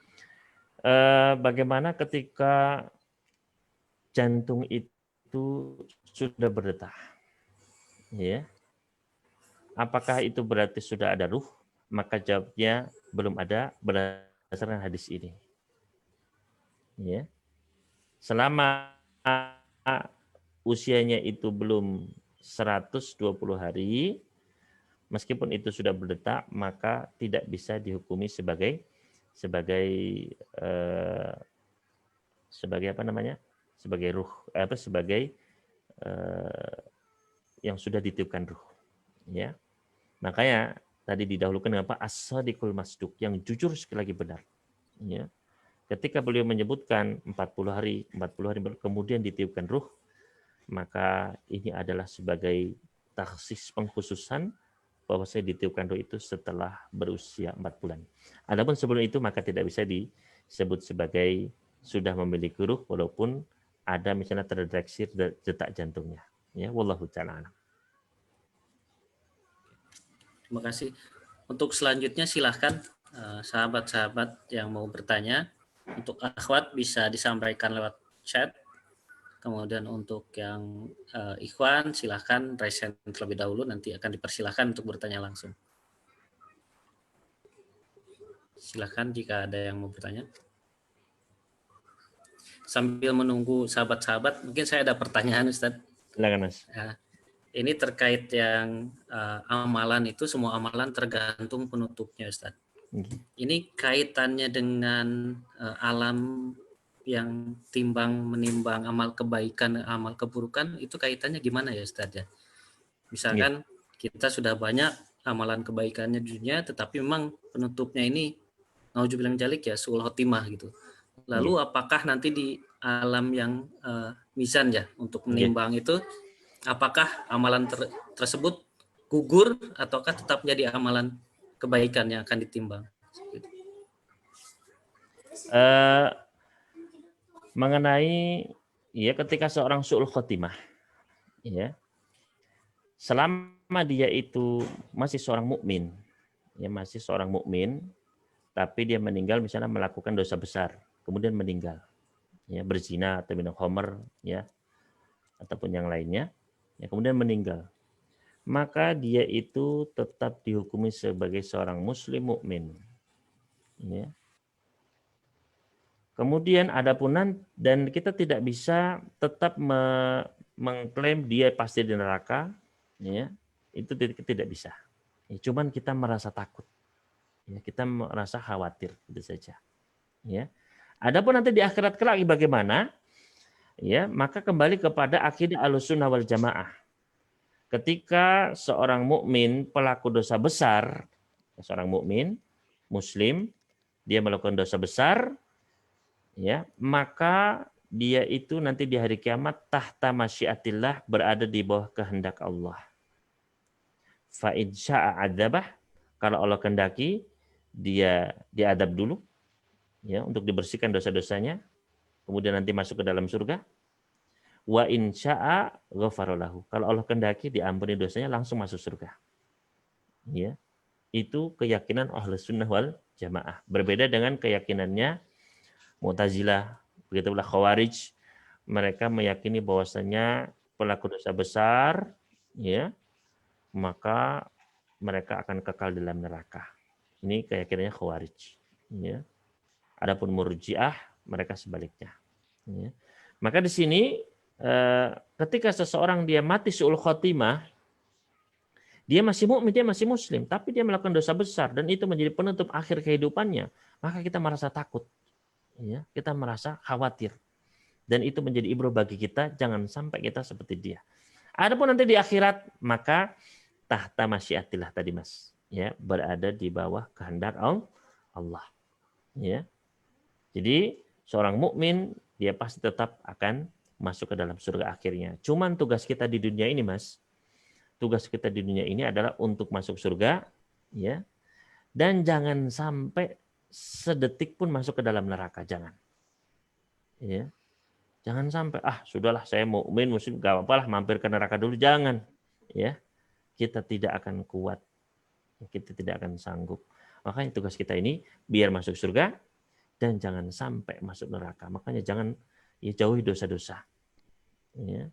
Bagaimana ketika jantung itu sudah berdetak? Ya. Apakah itu berarti sudah ada ruh? Maka jawabnya belum ada berdasarkan hadis ini. Ya. Selama usianya itu belum 120 hari, meskipun itu sudah berdetak, maka tidak bisa dihukumi sebagai apa namanya? Sebagai ruh, sebagai yang sudah ditiupkan ruh. Ya. Makanya tadi didahulukan dengan apa? As-sadiqul masduq, yang jujur sekali lagi benar. Ya. Ketika beliau menyebutkan 40 hari kemudian ditiupkan ruh, maka ini adalah sebagai taksis pengkhususan bahwa saya ditiupkan ruh itu setelah berusia 4 bulan. Adapun sebelum itu maka tidak bisa disebut sebagai sudah memiliki ruh walaupun ada misalnya terdeteksi detak jantungnya. Ya, wallahu ta'ala. Terima kasih. Untuk selanjutnya silahkan sahabat-sahabat yang mau bertanya. Untuk akhwat bisa disampaikan lewat chat. Kemudian untuk yang ikhwan silahkan raise hand terlebih dahulu, nanti akan dipersilahkan untuk bertanya langsung. Silahkan jika ada yang mau bertanya. Sambil menunggu sahabat-sahabat, mungkin saya ada pertanyaan Ustadz. Silakan Mas. Ini terkait yang amalan itu, semua amalan tergantung penutupnya Ustadz. Ini kaitannya dengan alam yang timbang menimbang amal kebaikan, amal keburukan, itu kaitannya gimana ya Ustadz ya? Misalkan kita sudah banyak amalan kebaikannya di dunia, tetapi memang penutupnya ini nauzubillah min dzalik ya, suul khotimah gitu. Lalu apakah nanti di alam yang mizan ya, untuk menimbang itu, apakah amalan tersebut gugur ataukah tetap menjadi amalan kebaikan yang akan ditimbang? Mengenai ya ketika seorang su'ul khotimah, ya, selama dia itu masih seorang mukmin, ya masih seorang mukmin, tapi dia meninggal misalnya melakukan dosa besar, kemudian meninggal, ya berzina atau minum khamr, ya ataupun yang lainnya, ya kemudian meninggal, maka dia itu tetap dihukumi sebagai seorang muslim mukmin, ya. Kemudian adapun dan kita tidak bisa tetap mengklaim dia pasti di neraka, ya itu tidak bisa. Ya, cuman kita merasa takut, ya, kita merasa khawatir itu saja. Ya. Adapun nanti di akhirat kelak bagaimana? Ya, maka kembali kepada akidah Ahlussunnah wal Jamaah. Ketika seorang mukmin pelaku dosa besar, seorang mukmin muslim, dia melakukan dosa besar, ya, maka dia itu nanti di hari kiamat tahta masyiatillah, berada di bawah kehendak Allah. Fa in syaa adzabah, kalau Allah kehendaki dia diadab dulu, ya, untuk dibersihkan dosa-dosanya, kemudian nanti masuk ke dalam surga. Wa in syaa ghafara lahu, kalau Allah kehendaki diampuni dosanya langsung masuk surga. Ya. Itu keyakinan Ahlussunnah wal Jamaah. Berbeda dengan keyakinannya Mu'tazilah, begitulah Khawarij, mereka meyakini bahwasanya pelaku dosa besar, ya, maka mereka akan kekal dalam neraka. Ini keyakinannya Khawarij, ya. Adapun Murji'ah mereka sebaliknya, ya. Maka di sini ketika seseorang dia mati su'ul khotimah, dia masih mukmin, dia masih muslim, tapi dia melakukan dosa besar dan itu menjadi penutup akhir kehidupannya, maka kita merasa takut. Ya, kita merasa khawatir dan itu menjadi ibrah bagi kita, jangan sampai kita seperti dia. Adapun nanti di akhirat maka tahta masyiatillah tadi Mas, ya, berada di bawah kehendak Allah, ya. Jadi seorang mukmin dia pasti tetap akan masuk ke dalam surga akhirnya. Cuman tugas kita di dunia ini, Mas, tugas kita di dunia ini adalah untuk masuk surga, ya, dan jangan sampai sedetik pun masuk ke dalam neraka, jangan. Ya. Jangan sampai sudahlah saya mukmin muslim gak apa-apalah mampir ke neraka dulu, jangan. Ya. Kita tidak akan kuat. Kita tidak akan sanggup. Makanya tugas kita ini biar masuk surga dan jangan sampai masuk neraka. Makanya jangan jauhi dosa-dosa. Ya.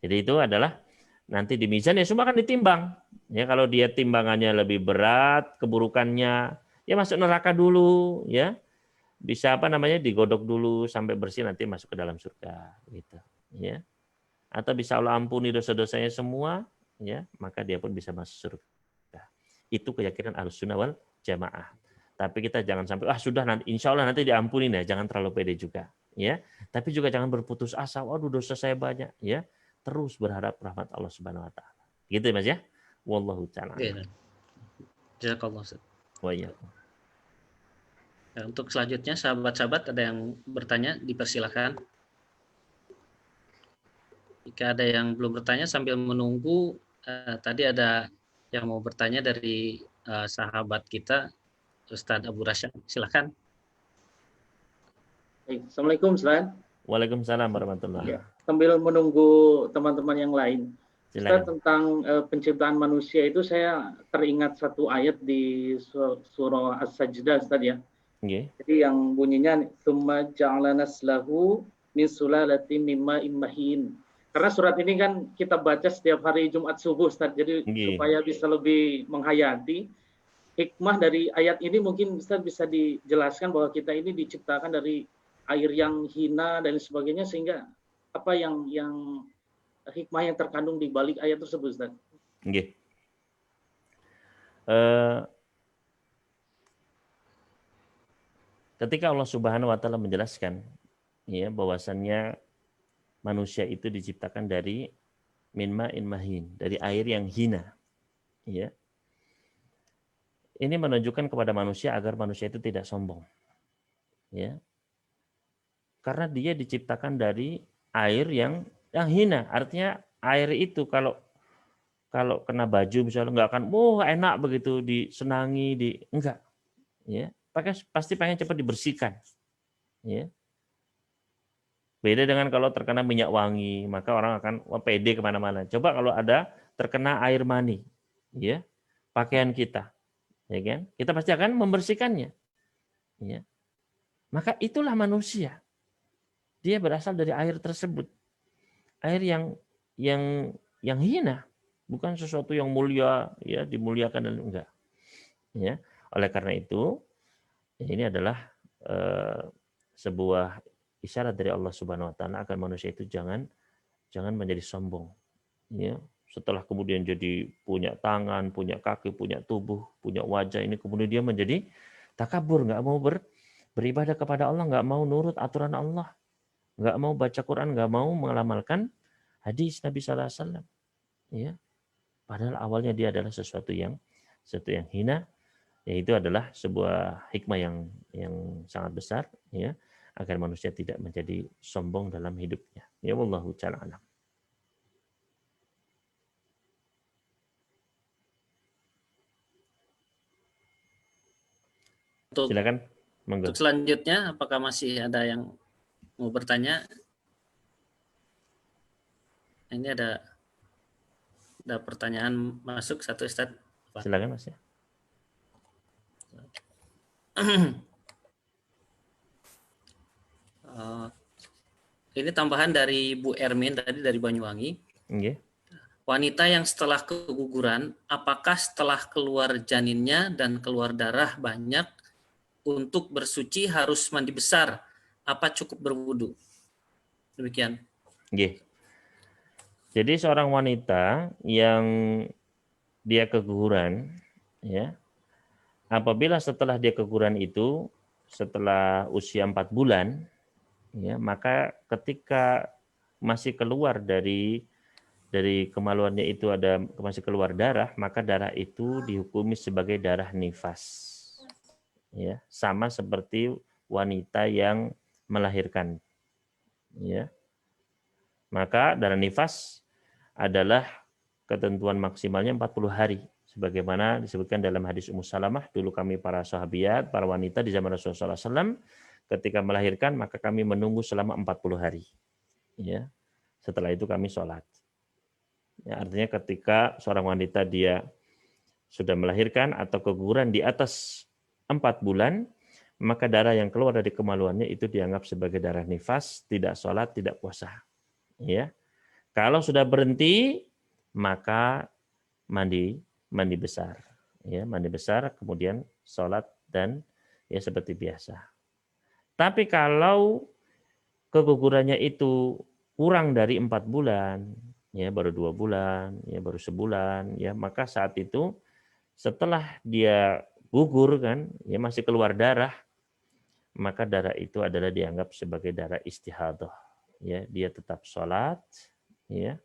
Jadi itu adalah nanti di mizan ya semua akan ditimbang. Ya kalau dia timbangannya lebih berat, keburukannya ya masuk neraka dulu, ya. Bisa digodok dulu sampai bersih nanti masuk ke dalam surga gitu, ya. Atau bisa Allah ampuni dosa-dosanya semua, ya, maka dia pun bisa masuk surga. Itu keyakinan Ahlussunnah wal Jamaah. Tapi kita jangan sampai sudah nanti insya Allah nanti diampuni ya, jangan terlalu pede juga, ya. Tapi juga jangan berputus asa, waduh dosa saya banyak, ya. Terus berharap rahmat Allah Subhanahu wa taala. Gitu Mas ya. Wallahu taala. Jazakallah. Wa iyyakum. Untuk selanjutnya sahabat-sahabat ada yang bertanya, dipersilakan. Jika ada yang belum bertanya sambil menunggu, tadi ada yang mau bertanya dari sahabat kita, Ustadz Abu Rasyad. Silakan. Assalamualaikum Ustaz. Waalaikumsalam warahmatullahi. Ya, sambil menunggu teman-teman yang lain. Ustaz, tentang penciptaan manusia itu saya teringat satu ayat di surah As-Sajdah Ustaz ya. Okay. Jadi yang bunyinya tsumma ja'ala naslahu min sulalatin mim ma'in mahin. Karena surat ini kan kita baca setiap hari Jumat subuh Ustaz. Jadi supaya bisa lebih menghayati hikmah dari ayat ini, mungkin Ustaz bisa dijelaskan bahwa kita ini diciptakan dari air yang hina dan sebagainya, sehingga apa yang hikmah yang terkandung di balik ayat tersebut, Ustaz? Okay. Ketika Allah Subhanahu wa taala menjelaskan ya bahwasannya manusia itu diciptakan dari min ma'in mahin, dari air yang hina. Ya. Ini menunjukkan kepada manusia agar manusia itu tidak sombong. Ya. Karena dia diciptakan dari air yang hina. Artinya air itu kalau kena baju misalnya nggak akan enak begitu disenangi, enggak. Ya. Pasti pengen cepat dibersihkan. Ya. Beda dengan kalau terkena minyak wangi, maka orang akan pede kemana-mana. Coba kalau ada terkena air mani, ya, pakaian kita, ya kan? Kita pasti akan membersihkannya. Ya. Maka itulah manusia. Dia berasal dari air tersebut. Air yang hina, bukan sesuatu yang mulia, ya, dimuliakan dan enggak. Ya. Oleh karena itu, ini adalah sebuah isyarat dari Allah Subhanahu wa taala agar manusia itu jangan menjadi sombong. Ya. Setelah kemudian jadi punya tangan, punya kaki, punya tubuh, punya wajah, ini kemudian dia menjadi takabur, enggak mau beribadah kepada Allah, enggak mau nurut aturan Allah. Nggak mau baca Quran, nggak mau mengamalkan hadis Nabi Sallallahu Alaihi Wasallam, ya. Padahal awalnya dia adalah sesuatu yang hina, yaitu adalah sebuah hikmah yang sangat besar, ya, agar manusia tidak menjadi sombong dalam hidupnya. Ya wallahu ta'ala alam. Silakan. Untuk selanjutnya, apakah masih ada yang mau bertanya? Ini ada pertanyaan masuk satu, Ustaz. Silakan Mas ya. Ini tambahan dari Bu Ermin tadi dari Banyuwangi. Okay. Wanita yang setelah keguguran, apakah setelah keluar janinnya dan keluar darah banyak untuk bersuci harus mandi besar? Apa cukup berwudu? Demikian. Okay. Jadi seorang wanita yang dia keguguran, ya, apabila setelah dia keguguran itu setelah usia 4 bulan, ya, maka ketika masih keluar dari kemaluannya itu masih keluar darah, maka darah itu dihukumi sebagai darah nifas. Ya, sama seperti wanita yang melahirkan. Ya. Maka darah nifas adalah ketentuan maksimalnya 40 hari. Sebagaimana disebutkan dalam hadis Ummu Salamah, dulu kami para sahabiat, para wanita di zaman Rasulullah SAW, ketika melahirkan maka kami menunggu selama 40 hari. Ya. Setelah itu kami sholat. Ya, artinya ketika seorang wanita dia sudah melahirkan atau keguguran di atas 4 bulan, maka darah yang keluar dari kemaluannya itu dianggap sebagai darah nifas, tidak sholat, tidak puasa. Ya, kalau sudah berhenti, maka mandi besar. Ya, mandi besar, kemudian sholat dan ya seperti biasa. Tapi kalau kegugurannya itu kurang dari 4 bulan, ya baru 2 bulan, ya baru sebulan, ya maka saat itu setelah dia gugur kan, ya masih keluar darah, maka darah itu adalah dianggap sebagai darah istihadah. Ya, dia tetap sholat, ya.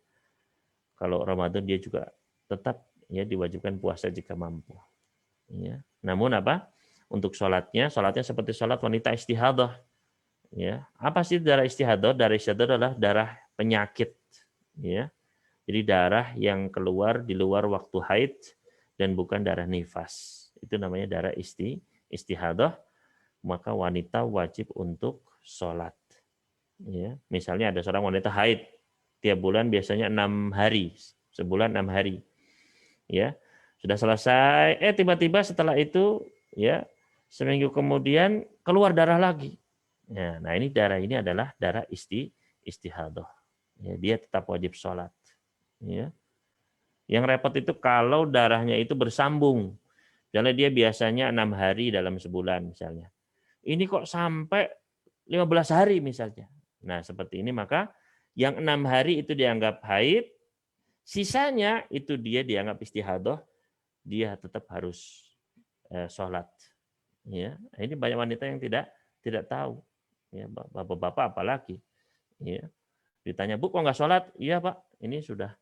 Kalau Ramadan dia juga tetap ya diwajibkan puasa jika mampu. Ya. Namun apa? Untuk sholatnya seperti sholat wanita istihadah. Ya, apa sih darah istihadah? Darah istihadah adalah darah penyakit. Ya, jadi darah yang keluar di luar waktu haid dan bukan darah nifas. Itu namanya darah istihadah. Maka wanita wajib untuk sholat. Ya, misalnya ada seorang wanita haid tiap bulan biasanya 6 hari, sebulan 6 hari. Ya, sudah selesai. Tiba-tiba setelah itu, ya seminggu kemudian keluar darah lagi. Ya, nah ini darah ini adalah darah istihadah. Ya, dia tetap wajib sholat. Ya. Yang repot itu kalau darahnya itu bersambung. Misalnya dia biasanya 6 hari dalam sebulan misalnya. Ini kok sampai 15 hari misalnya. Nah seperti ini maka yang 6 hari itu dianggap haid, sisanya itu dia dianggap istihadah, dia tetap harus sholat. Ya, ini banyak wanita yang tidak tahu. Ya, bapak-bapak apalagi. Ya. Ditanya, Bu kok nggak sholat? Iya Pak, ini sudah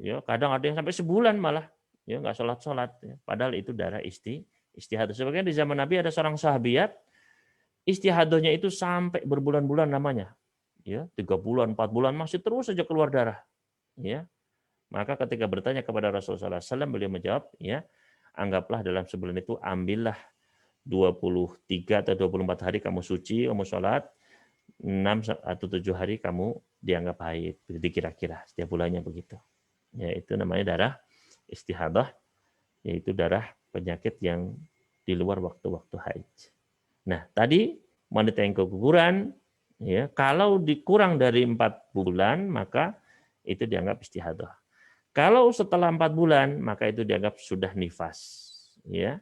ya kadang ada yang sampai sebulan malah ya nggak sholat ya. Padahal itu darah istihadah. Sebagian di zaman Nabi ada seorang sahabiat istihadahnya itu sampai berbulan-bulan namanya, ya 3 bulan 4 bulan masih terus saja keluar darah, ya. Maka ketika bertanya kepada Rasulullah SAW beliau menjawab, ya anggaplah dalam sebulan itu ambillah 23 atau 24 hari kamu suci, kamu sholat, 6 atau 7 hari kamu dianggap haid. Jadi kira-kira setiap bulannya begitu. Ya, itu namanya darah istihadah, yaitu darah penyakit yang di luar waktu-waktu haid. Nah, tadi wanita yang keguguran, ya, kalau dikurang dari 4 bulan, maka itu dianggap istihadah. Kalau setelah 4 bulan, maka itu dianggap sudah nifas. Ya,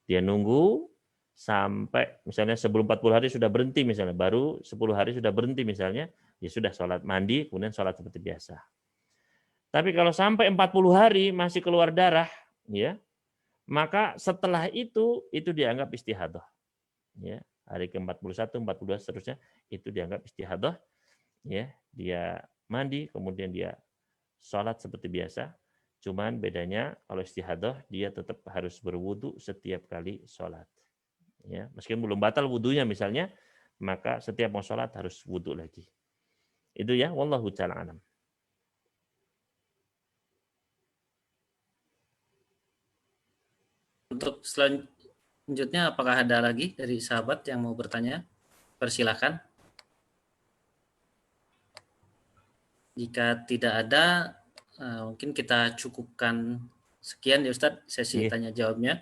dia nunggu sampai misalnya sebelum 40 hari sudah berhenti misalnya, baru 10 hari sudah berhenti misalnya, ya sudah sholat mandi, kemudian sholat seperti biasa. Tapi kalau sampai 40 hari masih keluar darah, ya, maka setelah itu dianggap istihadah. Ya, hari ke-41, 42 seterusnya itu dianggap istihadah. Ya, dia mandi, kemudian dia sholat seperti biasa. Cuman bedanya kalau istihadah dia tetap harus berwudu setiap kali sholat. Ya, meskipun belum batal wudunya misalnya, maka setiap mau sholat harus wudu lagi. Itu ya, wallahu ta'ala alam. Untuk selanjutnya apakah ada lagi dari sahabat yang mau bertanya? Persilakan. Jika tidak ada, mungkin kita cukupkan sekian ya Ustadz sesi tanya jawabnya.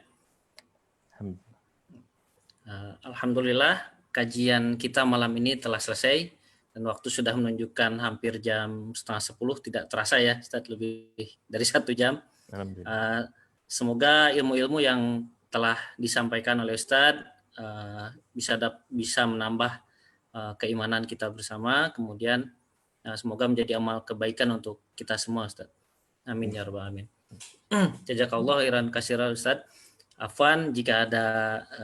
Alhamdulillah kajian kita malam ini telah selesai dan waktu sudah menunjukkan hampir jam 9:30, tidak terasa ya Ustadz, lebih dari 1 jam. Semoga ilmu-ilmu yang telah disampaikan oleh Ustadz bisa menambah keimanan kita bersama, kemudian semoga menjadi amal kebaikan untuk kita semua Ustadz. Amin ya rabbal alamin. Jazakallah khairan katsiran Ustadz. Afwan jika ada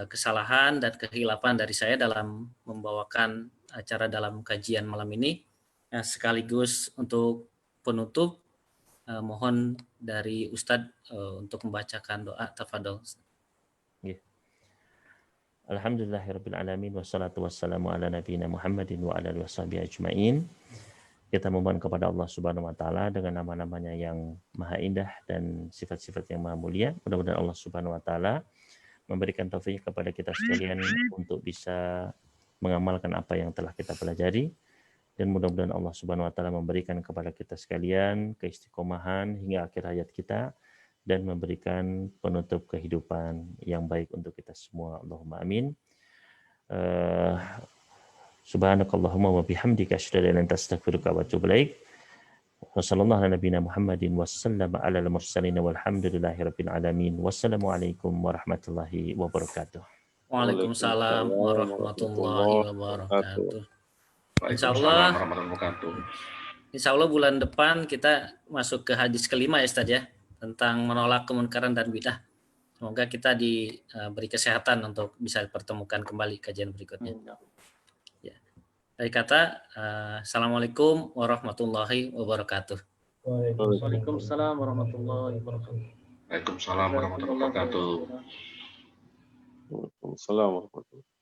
kesalahan dan kehilafan dari saya dalam membawakan acara dalam kajian malam ini. Sekaligus untuk penutup, mohon dari Ustadz untuk membacakan doa. Tafadhol. Alhamdulillahirabbil alamin wassalatu wassalamu ala nabiyina Muhammadin wa ala alihi washabihi ajmain. Kita memohon kepada Allah Subhanahu wa taala dengan nama-namanya yang maha indah dan sifat-sifat yang maha mulia. Mudah-mudahan Allah Subhanahu wa taala memberikan taufik kepada kita sekalian untuk bisa mengamalkan apa yang telah kita pelajari, dan mudah-mudahan Allah Subhanahu wa taala memberikan kepada kita sekalian keistiqomahan hingga akhir hayat kita dan memberikan penutup kehidupan yang baik untuk kita semua. Allahumma amin. Subhanakallahumma wa bihamdika asyhadu an la ilaha illa anta astaghfiruka wa atubu ilaik. Wa sallallahu ala nabiyyina Muhammadin wa sallama ala al-mursalin walhamdulillahirabbil alamin. Wassalamualaikum warahmatullahi wabarakatuh. Waalaikumsalam warahmatullahi wabarakatuh. Insya Allah bulan depan kita masuk ke hadis kelima ya Ustaz ya, tentang menolak kemunkaran dan bidah. Semoga kita diberi kesehatan untuk bisa pertemukan kembali kajian berikutnya. Ya. Dari kata Assalamualaikum warahmatullahi wabarakatuh. Waalaikumsalam warahmatullahi wabarakatuh. Waalaikumsalam warahmatullahi wabarakatuh. Waalaikumsalam warahmatullahi wabarakatuh.